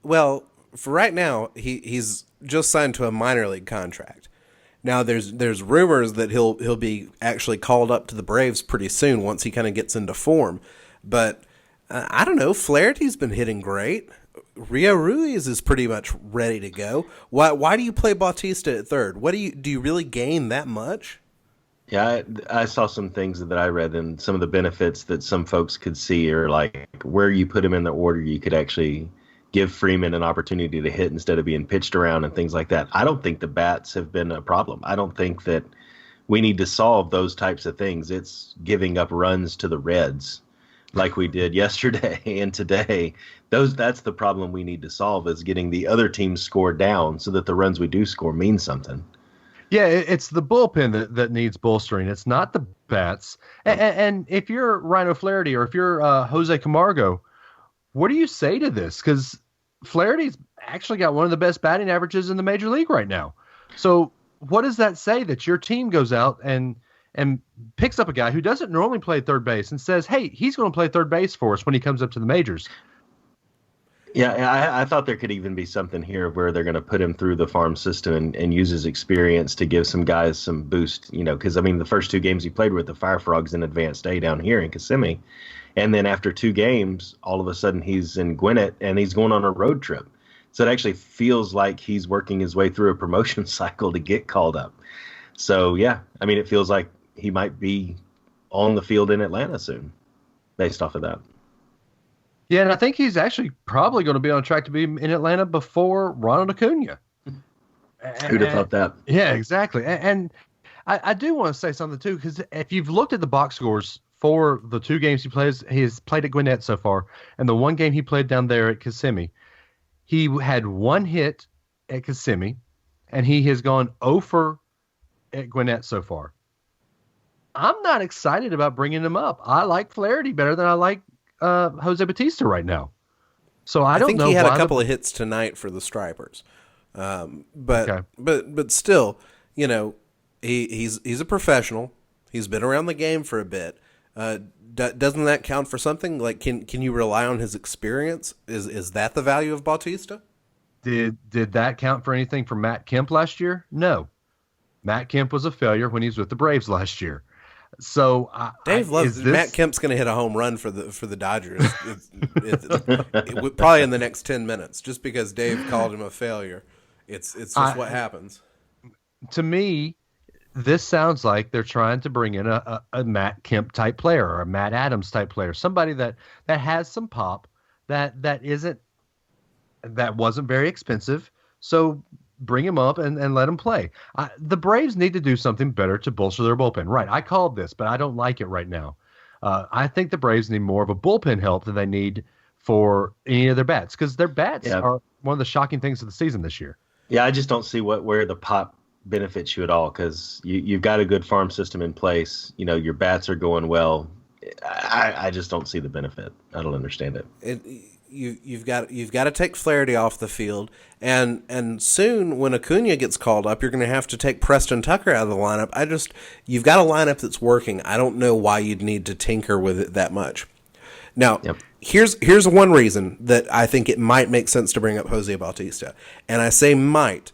Well, for right now, he's just signed to a minor league contract. Now, there's rumors that he'll be actually called up to the Braves pretty soon once he kind of gets into form. But I don't know. Flaherty's been hitting great. Rio Ruiz is pretty much ready to go. Why do you play Bautista at third? Do you really gain that much? Yeah, I saw some things that I read, and some of the benefits that some folks could see are like where you put him in the order, you could actually give Freeman an opportunity to hit instead of being pitched around and things like that. I don't think the bats have been a problem. I don't think that we need to solve those types of things. It's giving up runs to the Reds like we did yesterday and today. That's the problem we need to solve, is getting the other teams scored down so that the runs we do score mean something. Yeah, it's the bullpen that needs bolstering. It's not the bats. And if you're Rhino Flaherty or if you're Jose Camargo, what do you say to this? Because Flaherty's actually got one of the best batting averages in the major league right now. So what does that say that your team goes out and picks up a guy who doesn't normally play third base and says, hey, he's going to play third base for us when he comes up to the majors? Yeah, I thought there could even be something here where they're going to put him through the farm system and use his experience to give some guys some boost, because, the first 2 games he played with the Fire Frogs in Advanced A down here in Kissimmee. And then after 2 games, all of a sudden he's in Gwinnett and he's going on a road trip. So it actually feels like he's working his way through a promotion cycle to get called up. So, yeah, it feels like he might be on the field in Atlanta soon based off of that. Yeah, and I think he's actually probably going to be on track to be in Atlanta before Ronald Acuna. Who'd have thought that? Yeah, exactly. And I do want to say something, too, because if you've looked at the box scores for the 2 games he's played at Gwinnett so far, and the 1 game he played down there at Kissimmee, he had 1 hit at Kissimmee, and he has gone 0 at Gwinnett so far. I'm not excited about bringing him up. I like Flaherty better than I like Jose Bautista right now. So I don't know. I think he had a couple of hits tonight for the Stripers, but still, he's a professional. He's been around the game for a bit. Doesn't that count for something? Like, can you rely on his experience? Is that the value of Bautista? Did that count for anything for Matt Kemp last year? No. Matt Kemp was a failure when he was with the Braves last year. So Dave loves Matt Kemp's going to hit a home run for the Dodgers. It probably in the next 10 minutes, just because Dave called him a failure. It's just what happens. To me, this sounds like they're trying to bring in a Matt Kemp type player or a Matt Adams type player, somebody that has some pop, that wasn't very expensive. So bring him up and let him play. The Braves need to do something better to bolster their bullpen. Right, I called this, but I don't like it right now. I think the Braves need more of a bullpen help than they need for any of their bats, because their bats are one of the shocking things of the season this year. Yeah, I just don't see where the pop benefits you at all, because you've got a good farm system in place. Your bats are going well. I just don't see the benefit. I don't understand it. You've got to take Flaherty off the field, and soon when Acuna gets called up, you're going to have to take Preston Tucker out of the lineup. You've got a lineup that's working. I don't know why you'd need to tinker with it that much. Now, here's one reason that I think it might make sense to bring up Jose Bautista, and I say might.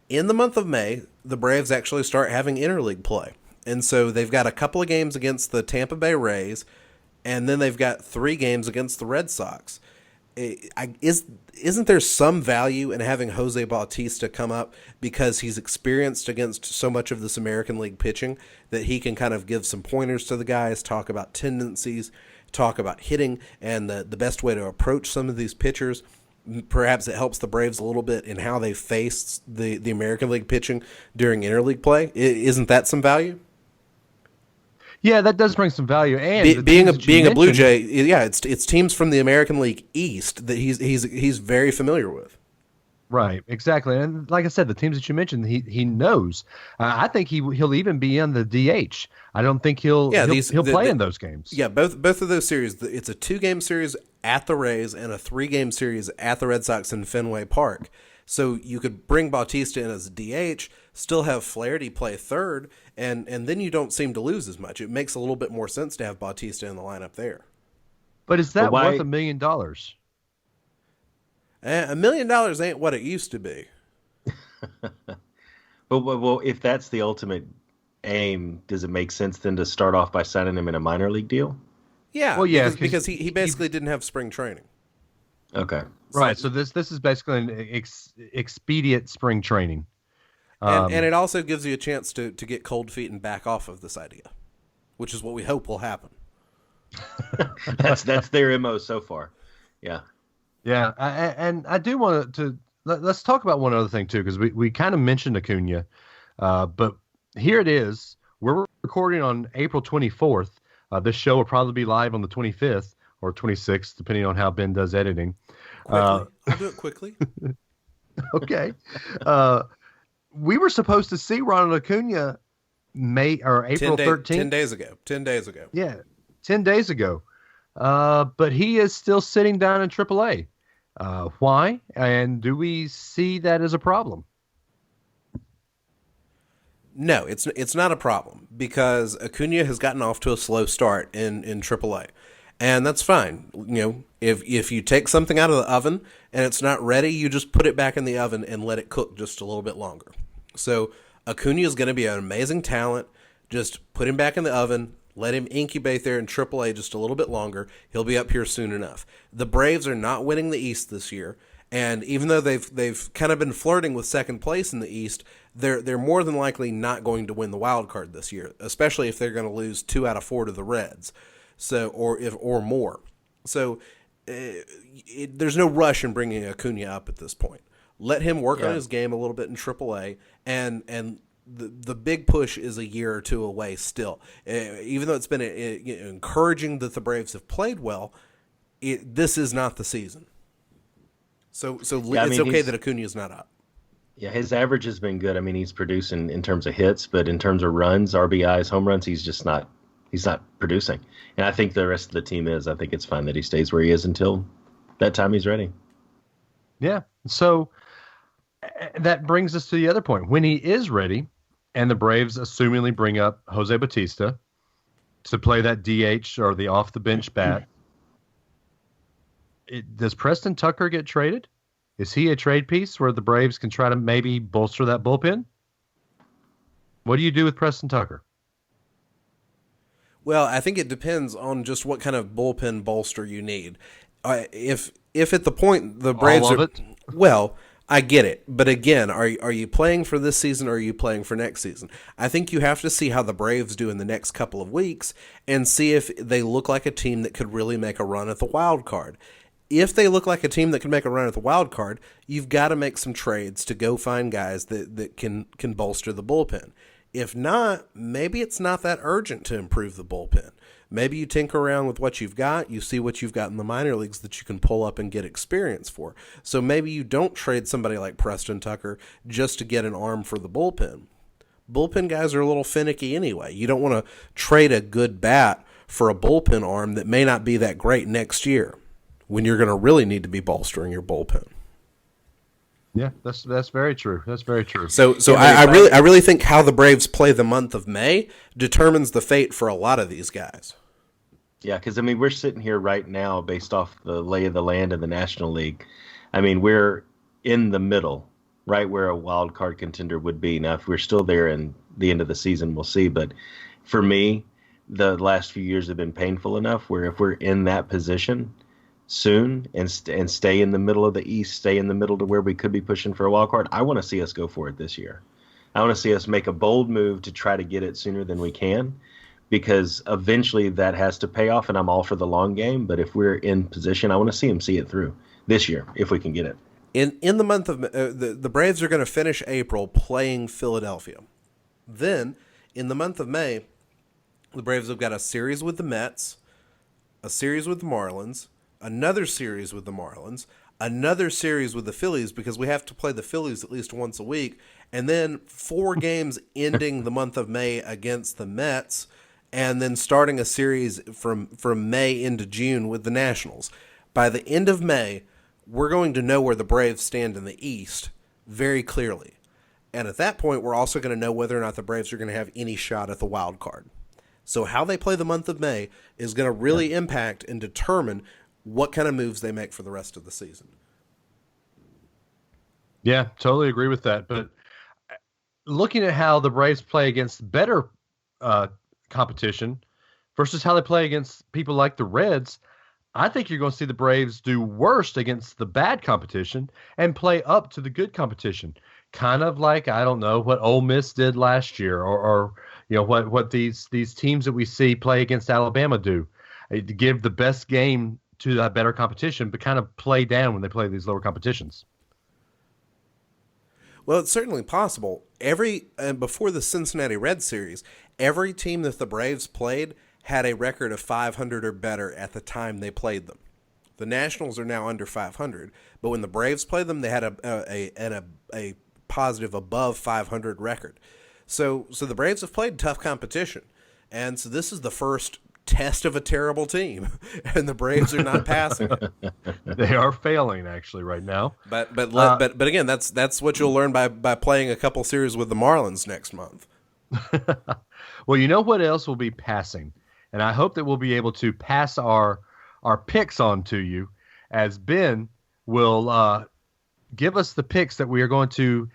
In the month of May, the Braves actually start having interleague play, and so they've got a couple of games against the Tampa Bay Rays, and then they've got 3 games against the Red Sox. Isn't there some value in having Jose Bautista come up because he's experienced against so much of this American League pitching that he can kind of give some pointers to the guys, talk about tendencies, talk about hitting, and the best way to approach some of these pitchers? Perhaps it helps the Braves a little bit in how they face the American League pitching during interleague play. Isn't that some value? Yeah, that does bring some value. And being a Blue Jay, it's teams from the American League East that he's very familiar with. Right, exactly. And like I said, the teams that you mentioned, he knows. I think he'll even be in the DH. I don't think he'll play in those games. Yeah, both of those series. It's a 2-game series at the Rays and a 3-game series at the Red Sox in Fenway Park. So you could bring Bautista in as a DH, still have Flaherty play third, and then you don't seem to lose as much. It makes a little bit more sense to have Bautista in the lineup there. But is that worth $1 million? $1 million ain't what it used to be. Well, if that's the ultimate aim, does it make sense then to start off by signing him in a minor league deal? Yeah, well, yeah, because he basically didn't have spring training. Okay. Right, so this is basically an expedient spring training. And it also gives you a chance to get cold feet and back off of this idea, which is what we hope will happen. That's their MO so far. Yeah. Yeah, and I do want to let's talk about one other thing too, because we kind of mentioned Acuna, but here it is. We're recording on April 24th. This show will probably be live on the 25th or 26th, depending on how Ben does editing. I'll do it quickly. Okay. We were supposed to see Ronald Acuna April 13th. 10 days ago. 10 days ago. Yeah, 10 days ago. But he is still sitting down in AAA. Why? And do we see that as a problem? No, it's not a problem because Acuna has gotten off to a slow start in AAA. And that's fine. If you take something out of the oven and it's not ready, you just put it back in the oven and let it cook just a little bit longer. So Acuna is going to be an amazing talent. Just put him back in the oven, let him incubate there in AAA just a little bit longer. He'll be up here soon enough. The Braves are not winning the East this year, and even though they've kind of been flirting with second place in the East, they're more than likely not going to win the wild card this year, especially if they're going to lose 2 out of 4 to the Reds. So or more. So there's no rush in bringing Acuna up at this point. Let him work on his game a little bit in AAA, and the big push is a year or two away still. Even though it's been encouraging that the Braves have played well, this is not the season. So it's okay that Acuna is not up. Yeah, his average has been good. I mean, he's producing in terms of hits, but in terms of runs, RBIs, home runs, he's just not. He's not producing. And I think the rest of the team is. I think it's fine that he stays where he is until that time he's ready. Yeah. So that brings us to the other point. When he is ready, and the Braves assumingly bring up Jose Bautista to play that DH or the off-the-bench bat, does Preston Tucker get traded? Is he a trade piece where the Braves can try to maybe bolster that bullpen? What do you do with Preston Tucker? Well, I think it depends on just what kind of bullpen bolster you need. If at the point the Braves all of it? Well, I get it, but again, are you playing for this season or are you playing for next season? I think you have to see how the Braves do in the next couple of weeks and see if they look like a team that could really make a run at the wild card. If they look like a team that can make a run at the wild card, you've got to make some trades to go find guys that can bolster the bullpen. If not, maybe it's not that urgent to improve the bullpen. Maybe you tinker around with what you've got. You see what you've got in the minor leagues that you can pull up and get experience for. So maybe you don't trade somebody like Preston Tucker just to get an arm for the bullpen. Bullpen guys are a little finicky anyway. You don't want to trade a good bat for a bullpen arm that may not be that great next year when you're going to really need to be bolstering your bullpen. Yeah, that's very true. That's very true. So I really think how the Braves play the month of May determines the fate for a lot of these guys. Yeah, because, I mean, we're sitting here right now based off the lay of the land in the National League. I mean, we're in the middle, right where a wild card contender would be. Now, if we're still there in the end of the season, we'll see. But for me, the last few years have been painful enough where if we're in that position soon and stay in the middle of the East, stay in the middle to where we could be pushing for a wild card, I want to see us go for it this year. I want to see us make a bold move to try to get it sooner than we can, because eventually that has to pay off, and I'm all for the long game. But if we're in position, I want to see them see it through this year if we can get it. In the month of the Braves are going to finish April playing Philadelphia. Then in the month of May, the Braves have got a series with the Mets, a series with the Marlins, another series with the Marlins, another series with the Phillies, because we have to play the Phillies at least once a week, and then 4 games ending the month of May against the Mets, and then starting a series from May into June with the Nationals. By the end of May, we're going to know where the Braves stand in the East very clearly. And at that point, we're also going to know whether or not the Braves are going to have any shot at the wild card. So how they play the month of May is going to really impact and determine what kind of moves they make for the rest of the season. Yeah, totally agree with that. But looking at how the Braves play against better competition versus how they play against people like the Reds, I think you're going to see the Braves do worse against the bad competition and play up to the good competition. Kind of like, I don't know, what Ole Miss did last year, or you know what these teams that we see play against Alabama do. To give the best game to that better competition, but kind of play down when they play these lower competitions. Well, it's certainly possible. Before the Cincinnati Reds series, every team that the Braves played had a record of 500 or better at the time they played them. The Nationals are now under 500, but when the Braves played them, they had a positive above 500 record. So the Braves have played tough competition, and so this is the first test of a terrible team, and the Braves are not passing it. They are failing actually right now. But again, that's what you'll learn by playing a couple series with the Marlins next month. Well, you know what else will be passing, and I hope that we'll be able to pass our picks on to you, as Ben will give us the picks that we are going to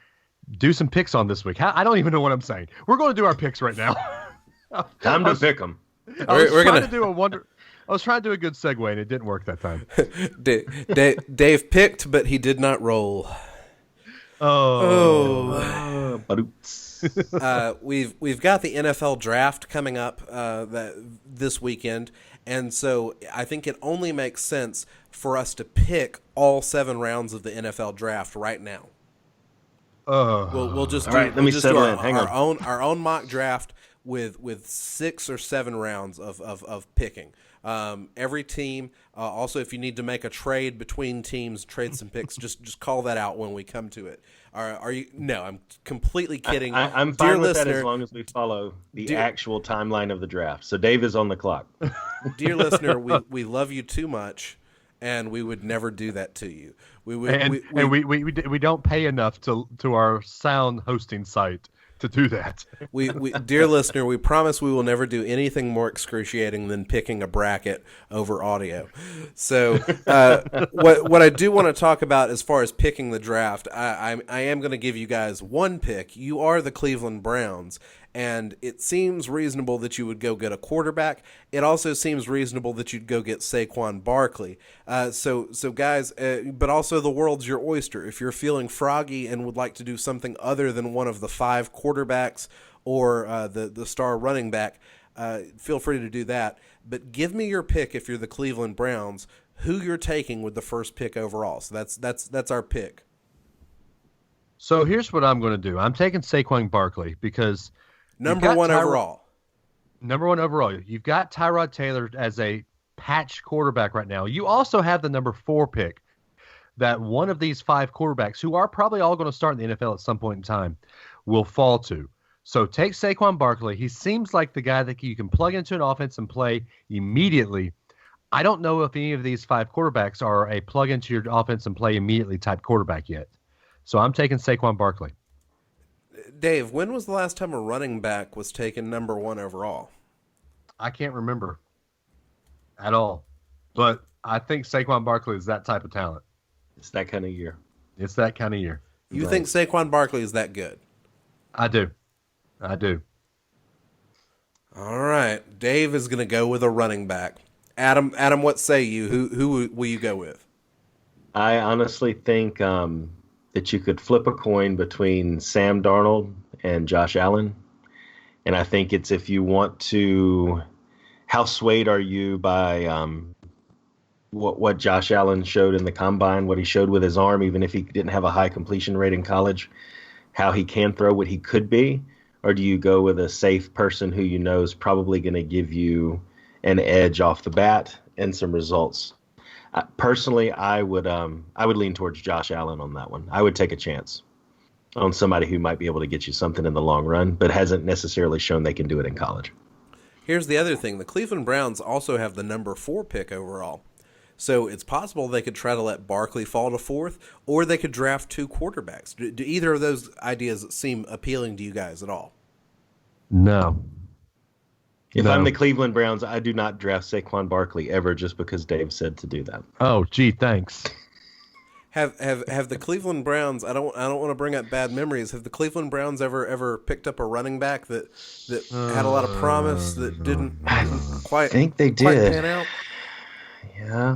do some picks on this week. I don't even know what I'm saying. We're going to do our picks right now. Time to pick them. I was trying to do a good segue, and it didn't work that time. Dave picked, but he did not roll. We've got the NFL draft coming up this weekend, and so I think it only makes sense for us to pick all 7 rounds of the NFL draft right now. We'll just do, right, let me settle in. Hang on. Our own mock draft with 6 or 7 rounds of picking. Every team, also if you need to make a trade between teams, trade some picks, just call that out when we come to it. Are you? No, I'm completely kidding. I'm fine with that as long as we follow the actual timeline of the draft. So Dave is on the clock. Dear listener, we love you too much, and we would never do that to you. We don't pay enough to our sound hosting site to do that. Dear listener, we promise we will never do anything more excruciating than picking a bracket over audio. So what I do want to talk about as far as picking the draft, I am going to give you guys one pick. You are the Cleveland Browns, and it seems reasonable that you would go get a quarterback. It also seems reasonable that you'd go get Saquon Barkley. So guys, but also the world's your oyster. If you're feeling froggy and would like to do something other than one of the 5 quarterbacks or the star running back, feel free to do that. But give me your pick if you're the Cleveland Browns, who you're taking with the first pick overall. So that's our pick. So here's what I'm going to do. I'm taking Saquon Barkley because number 1 overall. Number 1 overall. You've got Tyrod Taylor as a patch quarterback right now. You also have the number 4 pick that one of these 5 quarterbacks, who are probably all going to start in the NFL at some point in time, will fall to. So take Saquon Barkley. He seems like the guy that you can plug into an offense and play immediately. I don't know if any of these 5 quarterbacks are a plug into your offense and play immediately type quarterback yet. So I'm taking Saquon Barkley. Dave, when was the last time a running back was taken number 1 overall? I can't remember at all. But I think Saquon Barkley is that type of talent. It's that kind of year. It's that kind of year. You think Saquon Barkley is that good? I do. All right. Dave is going to go with a running back. Adam, what say you? Who will you go with? I honestly think that you could flip a coin between Sam Darnold and Josh Allen. And I think it's if you want to, how swayed are you by what Josh Allen showed in the combine, what he showed with his arm, even if he didn't have a high completion rate in college, how he can throw what he could be? Or do you go with a safe person who you know is probably going to give you an edge off the bat and some results? Personally, I would lean towards Josh Allen on that one. I would take a chance on somebody who might be able to get you something in the long run, but hasn't necessarily shown they can do it in college. Here's the other thing. The Cleveland Browns also have the number 4 pick overall. So it's possible they could try to let Barkley fall to 4th, or they could draft 2 quarterbacks. Do either of those ideas seem appealing to you guys at all? No. If I'm the Cleveland Browns, I do not draft Saquon Barkley ever just because Dave said to do that. Oh, gee, thanks. Have the Cleveland Browns? I don't want to bring up bad memories. Have the Cleveland Browns ever picked up a running back that had a lot of promise that didn't quite? I think they did. Quite pan out? Yeah.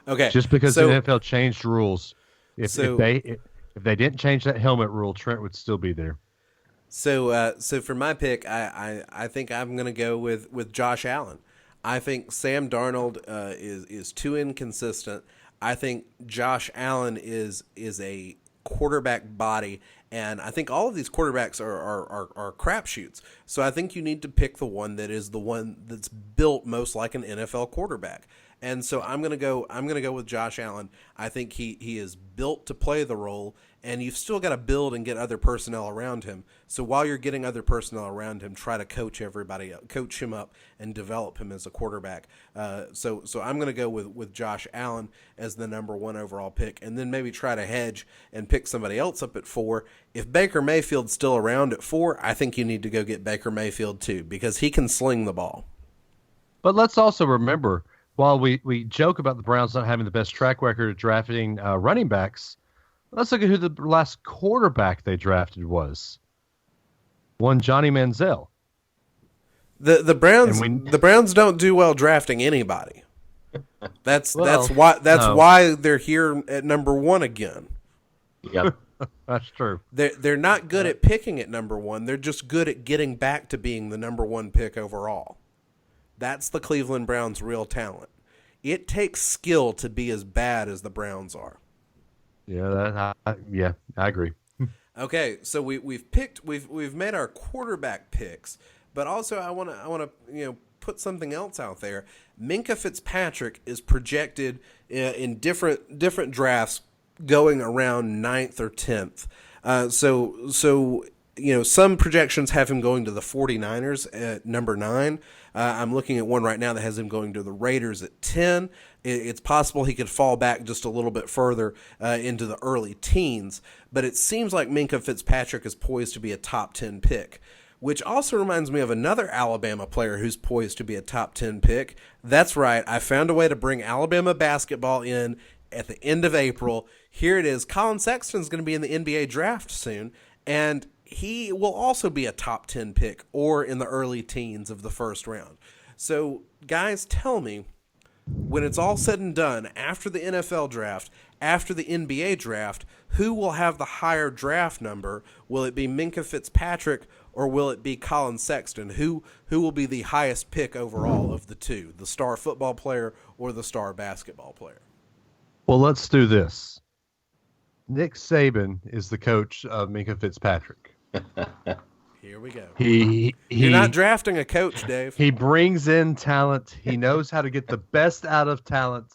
Okay. Just because the NFL changed rules, if they didn't change that helmet rule, Trent would still be there. So for my pick, I think I'm going to go with Josh Allen. I think Sam Darnold is too inconsistent. I think Josh Allen is a quarterback body, and I think all of these quarterbacks are crapshoots. So I think you need to pick the one that is the one that's built most like an NFL quarterback. And so I'm gonna go with Josh Allen. I think he is built to play the role, and you've still got to build and get other personnel around him. So while you're getting other personnel around him, try to coach him up, and develop him as a quarterback. So I'm gonna go with Josh Allen as the number 1 overall pick, and then maybe try to hedge and pick somebody else up at 4. If Baker Mayfield's still around at 4, I think you need to go get Baker Mayfield too, because he can sling the ball. But let's also remember, while we joke about the Browns not having the best track record of drafting running backs, let's look at who the last quarterback they drafted was. One Johnny Manziel. The Browns don't do well drafting anybody. That's why they're here at number 1 again. Yep. That's true. They're not good at picking at number 1. They're just good at getting back to being the number 1 pick overall. That's the Cleveland Browns' real talent. It takes skill to be as bad as the Browns are. Yeah, I agree. Okay, so we've made our quarterback picks, but also I want to put something else out there. Minkah Fitzpatrick is projected in different drafts going around 9th or 10th. So some projections have him going to the 49ers at number 9. I'm looking at one right now that has him going to the Raiders at 10. It's possible he could fall back just a little bit further into the early teens, but it seems like Minkah Fitzpatrick is poised to be a top 10 pick, which also reminds me of another Alabama player who's poised to be a top 10 pick. That's right. I found a way to bring Alabama basketball in at the end of April. Here it is. Colin Sexton's going to be in the NBA draft soon, and he will also be a top 10 pick or in the early teens of the first round. So, guys, tell me, when it's all said and done, after the NFL draft, after the NBA draft, who will have the higher draft number? Will it be Minkah Fitzpatrick or will it be Colin Sexton? Who will be the highest pick overall of the two, the star football player or the star basketball player? Well, let's do this. Nick Saban is the coach of Minkah Fitzpatrick. Here we go. You're not drafting a coach, Dave. He brings in talent. He knows how to get the best out of talent.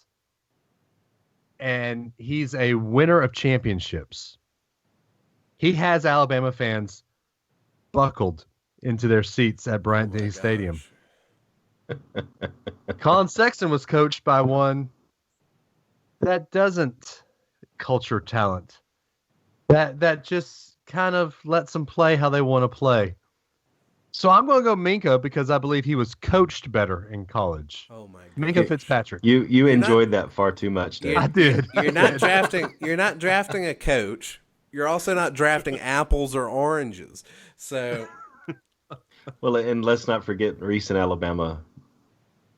And he's a winner of championships. He has Alabama fans buckled into their seats at Bryant-Denny Stadium. Colin Sexton was coached by one that doesn't culture talent. That just kind of lets them play how they want to play. So I'm going to go Minka because I believe he was coached better in college. Oh my God. Minka Fitzpatrick. You enjoyed that far too much, Dave. I did. You're not drafting a coach. You're also not drafting apples or oranges. So well, and let's not forget recent Alabama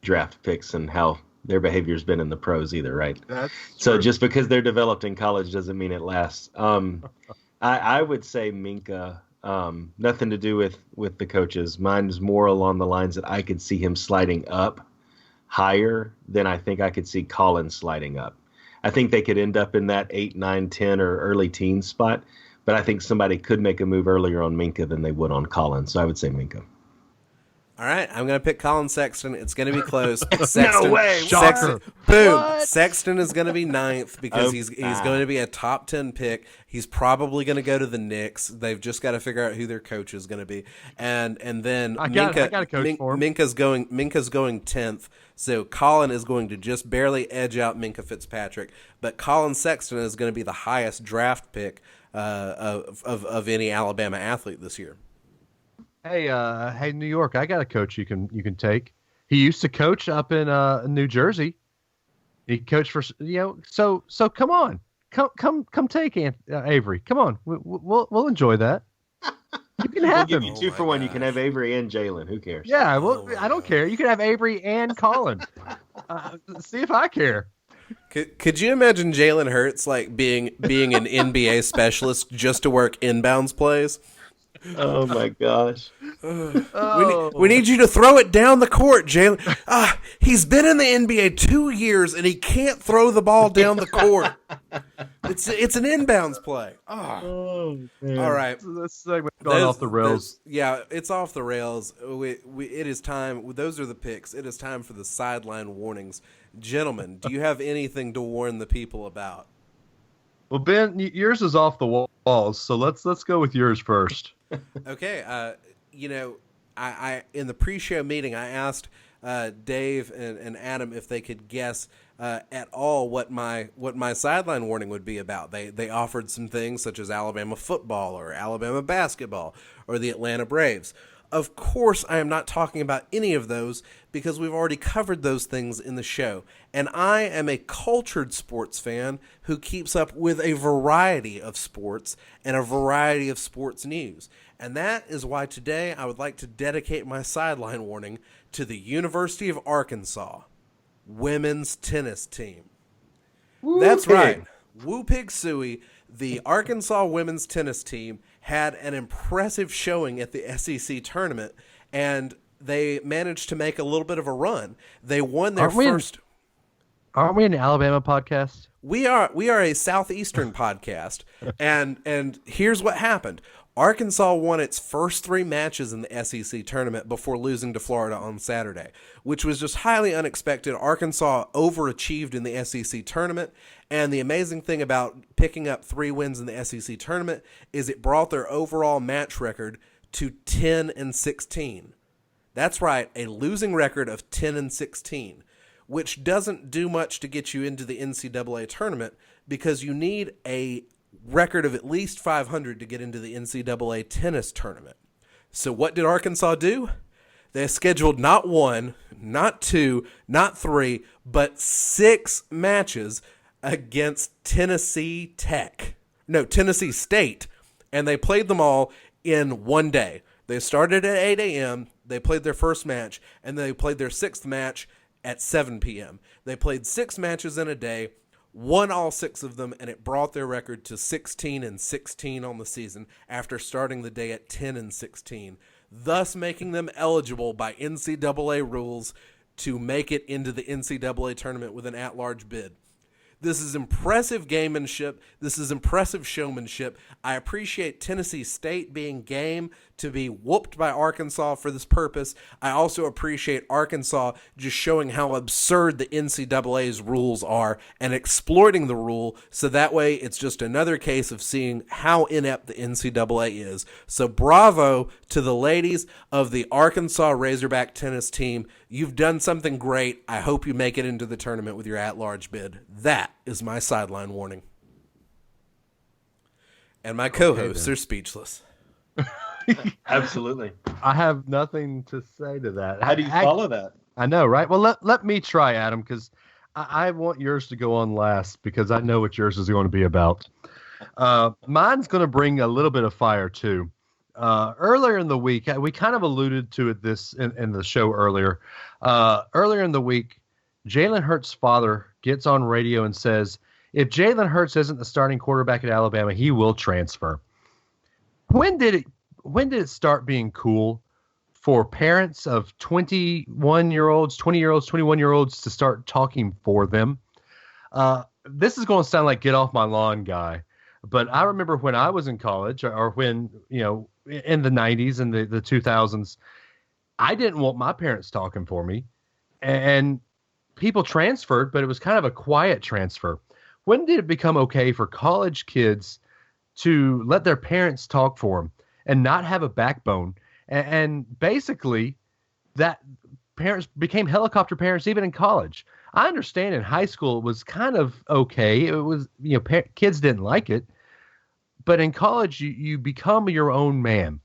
draft picks and how their behavior's been in the pros either, right? That's so true. Just because they're developed in college doesn't mean it lasts. I would say Minka. Nothing to do with the coaches. Mine's more along the lines that I could see him sliding up higher than I think I could see Colin sliding up. I think they could end up in that 8, 9, 10 or early teen spot, but I think somebody could make a move earlier on Minka than they would on Colin. So I would say Minka. all right, I'm going to pick Colin Sexton. It's going to be close. Sexton, No way. Sexton, boom. What? Sexton is going to be 9th because he's going to be a top 10 pick. He's probably going to go to the Knicks. They've just got to figure out who their coach is going to be. And then I got a coach for him. Minka's going 10th. So Colin is going to just barely edge out Minka Fitzpatrick, but Colin Sexton is going to be the highest draft pick of any Alabama athlete this year. Hey, New York! I got a coach you can take. He used to coach up in New Jersey. He coached for So come on, come take Avery. Come on, we'll enjoy that. You can have We'll him. give you 2 for 1. You can have Avery and Jalen. Who cares? Yeah, well, I don't care. You can have Avery and Colin. See if I care. Could you imagine Jalen Hurts like being an NBA specialist just to work inbounds plays? Oh my gosh. We need you to throw it down the court, Jalen. He's been in the NBA 2 years and he can't throw the ball down the court. It's an inbounds play. Oh, man. All right. This segment gone off the rails. It's off the rails. It is time. Those are the picks. It is time for the sideline warnings. Gentlemen, do you have anything to warn the people about? Well, Ben, yours is off the walls, so let's go with yours first. Okay. I in the pre-show meeting, I asked Dave and Adam if they could guess at all what my sideline warning would be about. They offered some things such as Alabama football or Alabama basketball or the Atlanta Braves. Of course, I am not talking about any of those because we've already covered those things in the show. And I am a cultured sports fan who keeps up with a variety of sports and a variety of sports news. And that is why today I would like to dedicate my sideline warning to the University of Arkansas women's tennis team. That's right. Woo Pig Suey, the Arkansas women's tennis team, had an impressive showing at the SEC tournament, and they managed to make a little bit of a run. They won their first. Aren't we an Alabama podcast? We are a Southeastern podcast, and here's what happened. Arkansas won its first 3 matches in the SEC tournament before losing to Florida on Saturday, which was just highly unexpected. Arkansas overachieved in the SEC tournament, and the amazing thing about picking up 3 wins in the SEC tournament is it brought their overall match record to 10-16. That's right, a losing record of 10-16, which doesn't do much to get you into the NCAA tournament because you need a record of at least 500 to get into the NCAA tennis tournament. So what did Arkansas do? They scheduled not 1, not 2, not 3, but 6 matches against Tennessee State, and they played them all in one day. They started at 8 a.m., they played their first match, and they played their 6th match at 7 p.m. They played 6 matches in a day, won all 6 of them, and it brought their record to 16-16 on the season after starting the day at 10-16, thus making them eligible by NCAA rules to make it into the NCAA tournament with an at-large bid. This is impressive gamemanship. This is impressive showmanship. I appreciate Tennessee State being game to be whooped by Arkansas for this purpose. I also appreciate Arkansas just showing how absurd the NCAA's rules are and exploiting the rule, so that way it's just another case of seeing how inept the NCAA is. So bravo to the ladies of the Arkansas Razorback tennis team. You've done something great. I hope you make it into the tournament with your at-large bid. That is my sideline warning. And my co-hosts are speechless. Absolutely. I have nothing to say to that. How do you follow that? I know, right? Well, let me try, Adam, because I want yours to go on last because I know what yours is going to be about. Mine's going to bring a little bit of fire, too. Earlier in the week, we kind of alluded to it in the show earlier. Earlier in the week, Jalen Hurts' father gets on radio and says, if Jalen Hurts isn't the starting quarterback at Alabama, he will transfer. When did it start being cool for parents of 21-year-olds, 20-year-olds, 21-year-olds to start talking for them? This is going to sound like get off my lawn guy, but I remember when I was in college or when, in the 90s and the 2000s, I didn't want my parents talking for me. And people transferred, but it was kind of a quiet transfer. When did it become okay for college kids to let their parents talk for them and not have a backbone? And basically, that parents became helicopter parents even in college. I understand in high school it was kind of okay. It was, kids didn't like it. But in college, you become your own man.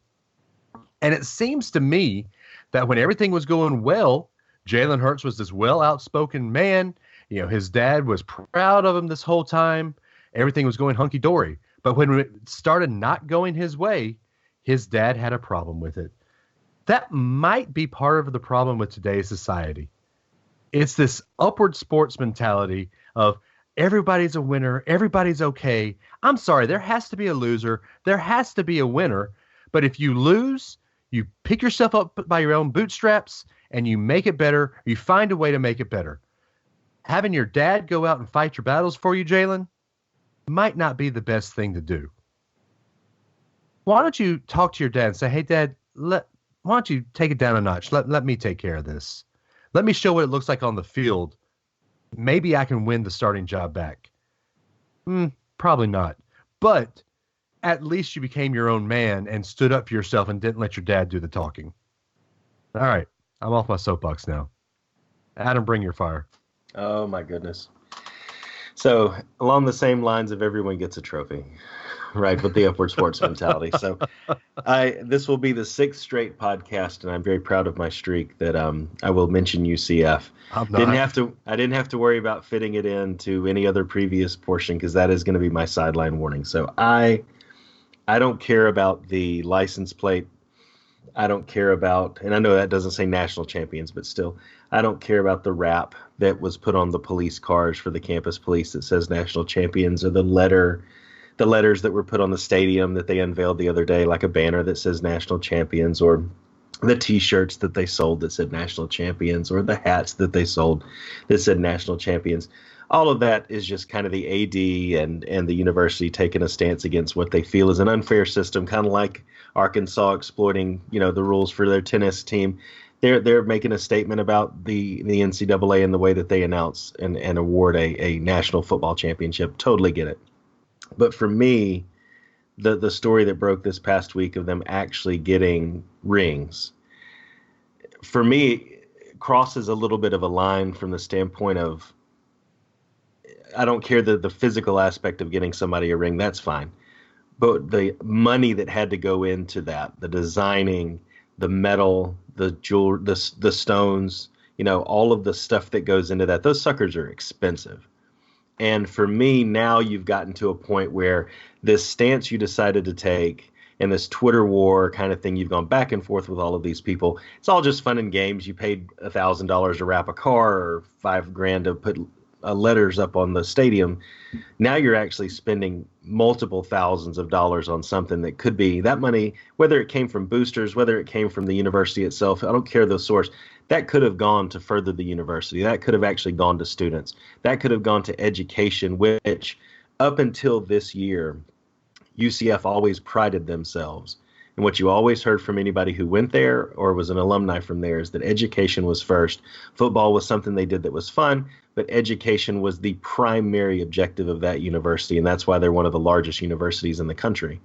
And it seems to me that when everything was going well, Jalen Hurts was this well-outspoken man. His dad was proud of him this whole time. Everything was going hunky-dory. But when it started not going his way, his dad had a problem with it. That might be part of the problem with today's society. It's this upward sports mentality of everybody's a winner, everybody's okay. I'm sorry, there has to be a loser. There has to be a winner. But if you lose, you pick yourself up by your own bootstraps and you make it better. You find a way to make it better. Having your dad go out and fight your battles for you, Jalen, might not be the best thing to do. Why don't you talk to your dad and say, hey, Dad, why don't you take it down a notch? Let me take care of this. Let me show what it looks like on the field. Maybe I can win the starting job back. Probably not. But at least you became your own man and stood up for yourself and didn't let your dad do the talking. All right. I'm off my soapbox now. Adam, bring your fire. Oh, my goodness. So along the same lines of everyone gets a trophy, right, with the upward sports mentality. So this will be the 6th straight podcast, and I'm very proud of my streak that I will mention UCF. I didn't have to worry about fitting it into any other previous portion because that is going to be my sideline warning. So I don't care about the license plate. I don't care about, and I know that doesn't say national champions, but still, I don't care about the wrap that was put on the police cars for the campus police that says national champions, or the letters that were put on the stadium that they unveiled the other day, like a banner that says national champions, or the T-shirts that they sold that said national champions, or the hats that they sold that said national champions. All of that is just kind of the AD and the university taking a stance against what they feel is an unfair system, kind of like Arkansas exploiting, the rules for their tennis team. They're making a statement about the NCAA and the way that they announce and award a national football championship. Totally get it. But for me, the story that broke this past week of them actually getting rings, for me, crosses a little bit of a line from the standpoint of, I don't care the physical aspect of getting somebody a ring, that's fine. But the money that had to go into that, the designing, the metal, the jewelry, the stones, all of the stuff that goes into that, those suckers are expensive. And for me, now you've gotten to a point where this stance you decided to take and this Twitter war kind of thing, you've gone back and forth with all of these people. It's all just fun and games. You paid $1,000 to wrap a car or $5,000 to put letters up on the stadium. Now you're actually spending multiple thousands of dollars on something that could be that money, whether it came from boosters, whether it came from the university itself. I don't care the source. That could have gone to further the university. That could have actually gone to students. That could have gone to education, which up until this year, UCF always prided themselves. And what you always heard from anybody who went there or was an alumni from there is that education was first. Football was something they did that was fun, but education was the primary objective of that university, and that's why they're one of the largest universities in the country.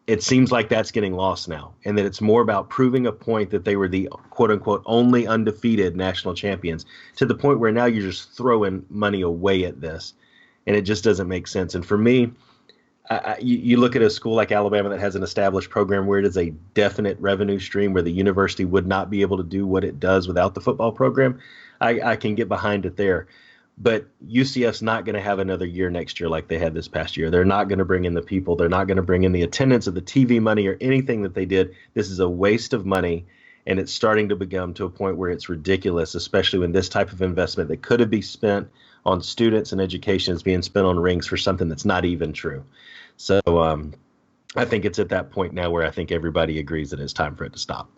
It seems like that's getting lost now, and that it's more about proving a point that they were the quote-unquote only undefeated national champions, to the point where now you're just throwing money away at this, and it just doesn't make sense. And for me, you look at a school like Alabama that has an established program where it is a definite revenue stream, where the university would not be able to do what it does without the football program. I can get behind it there. But UCF's not going to have another year next year like they had this past year. They're not going to bring in the people. They're not going to bring in the attendance of the TV money or anything that they did. This is a waste of money, and it's starting to become to a point where it's ridiculous, especially when this type of investment that could have been spent on students and education is being spent on rings for something that's not even true. So I think it's at that point now where I think everybody agrees that it's time for it to stop.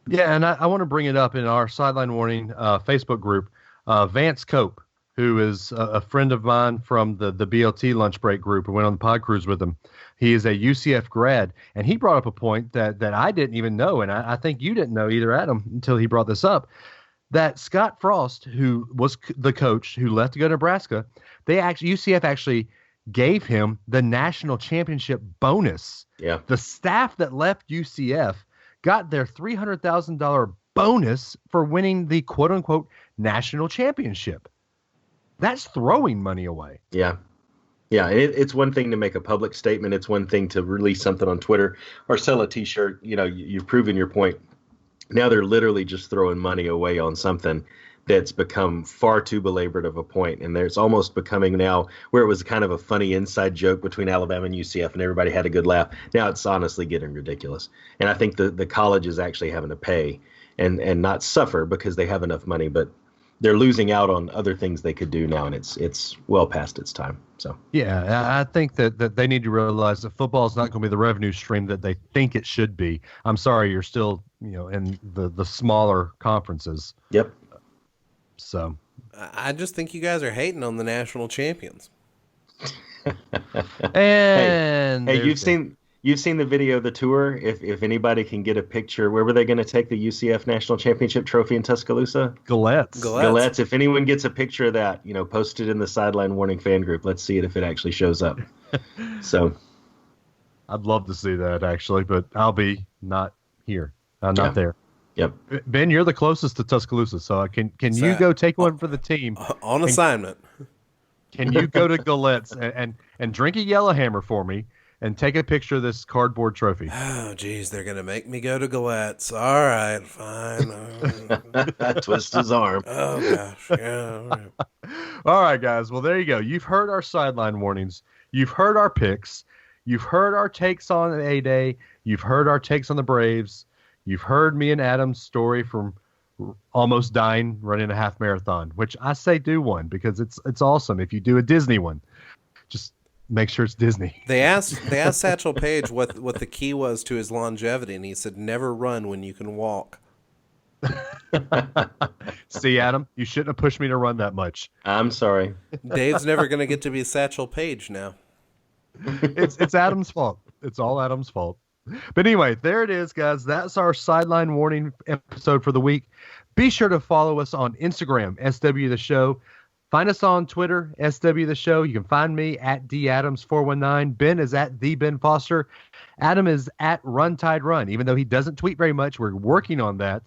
Yeah, and I want to bring it up in our Sideline Warning Facebook group. Vance Cope, who is a friend of mine from the BLT lunch break group, who went on the pod cruise with him. He is a UCF grad, and he brought up a point that I didn't even know, and I think you didn't know either, Adam, until he brought this up, that Scott Frost, who was the coach who left to go to Nebraska, UCF actually gave him the national championship bonus. Yeah. The staff that left UCF got their $300,000 bonus for winning the quote-unquote national championship. That's throwing money away. Yeah. Yeah, it's one thing to make a public statement. It's one thing to release something on Twitter or sell a T-shirt. You know, you've proven your point. Now they're literally just throwing money away on something that's become far too belabored of a point. And there's almost becoming now where it was kind of a funny inside joke between Alabama and UCF and everybody had a good laugh. Now it's honestly getting ridiculous. And I think the college is actually having to pay and not suffer because they have enough money, but they're losing out on other things they could do now. And it's well past its time. So, yeah, I think that they need to realize that football is not going to be the revenue stream that they think it should be. I'm sorry, you're still, in the smaller conferences. Yep. So I just think you guys are hating on the national champions. And hey, you've seen the video of the tour. If anybody can get a picture, where were they going to take the UCF national championship trophy in Tuscaloosa? Gillettes. If anyone gets a picture of that, post it in the Sideline Warning fan group. Let's see it if it actually shows up. So, I'd love to see that actually, but I'll be not here. I'm not there. Yep. Ben, you're the closest to Tuscaloosa, so can you go take one for the team on assignment? Can you go to Gillettes and drink a Yellowhammer for me and take a picture of this cardboard trophy? Oh, geez, they're gonna make me go to Gillettes. All right, fine. Twist his arm. Oh gosh, yeah. All right. All right, guys. Well, there you go. You've heard our sideline warnings. You've heard our picks. You've heard our takes on ADay. You've heard our takes on the Braves. You've heard me and Adam's story from almost dying running a half marathon, which I say do one because it's awesome. If you do a Disney one, just make sure it's Disney. They asked Satchel Paige what the key was to his longevity, and he said, "Never run when you can walk." See, Adam, you shouldn't have pushed me to run that much. I'm sorry. Dave's never going to get to be Satchel Paige now. It's Adam's fault. It's all Adam's fault. But anyway, there it is, guys. That's our Sideline Warning episode for the week. Be sure to follow us on Instagram, SW The Show. Find us on Twitter, SW The Show. You can find me at DAdams419. Ben is at The Ben Foster. Adam is at RunTideRun. Even though he doesn't tweet very much, we're working on that.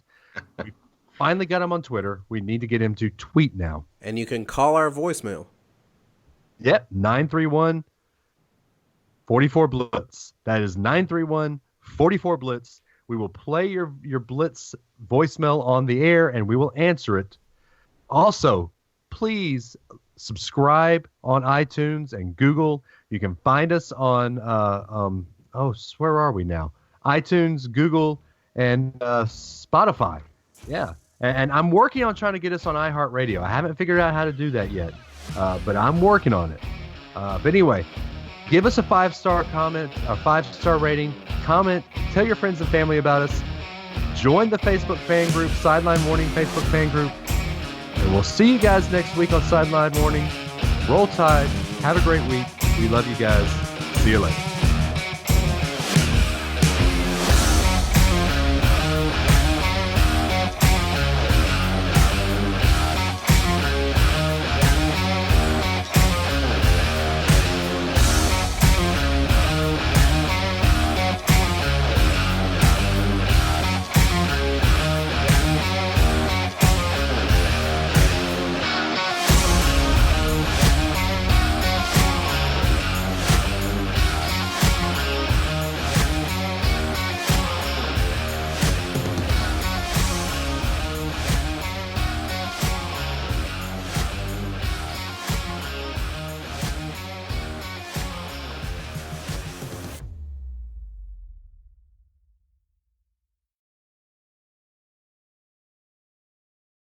We finally got him on Twitter. We need to get him to tweet now. And you can call our voicemail. Yep, 931 44 Blitz. That is 931-44 Blitz. We will play your Blitz voicemail on the air and we will answer it. Also, please subscribe on iTunes and Google. You can find us on where are we now? iTunes, Google, and Spotify. Yeah. And I'm working on trying to get us on iHeartRadio. I haven't figured out how to do that yet, but I'm working on it. But anyway, give us a 5-star comment, a 5-star rating, comment, tell your friends and family about us. Join the Facebook fan group, Sideline Morning Facebook fan group. And we'll see you guys next week on Sideline Morning. Roll Tide. Have a great week. We love you guys. See you later.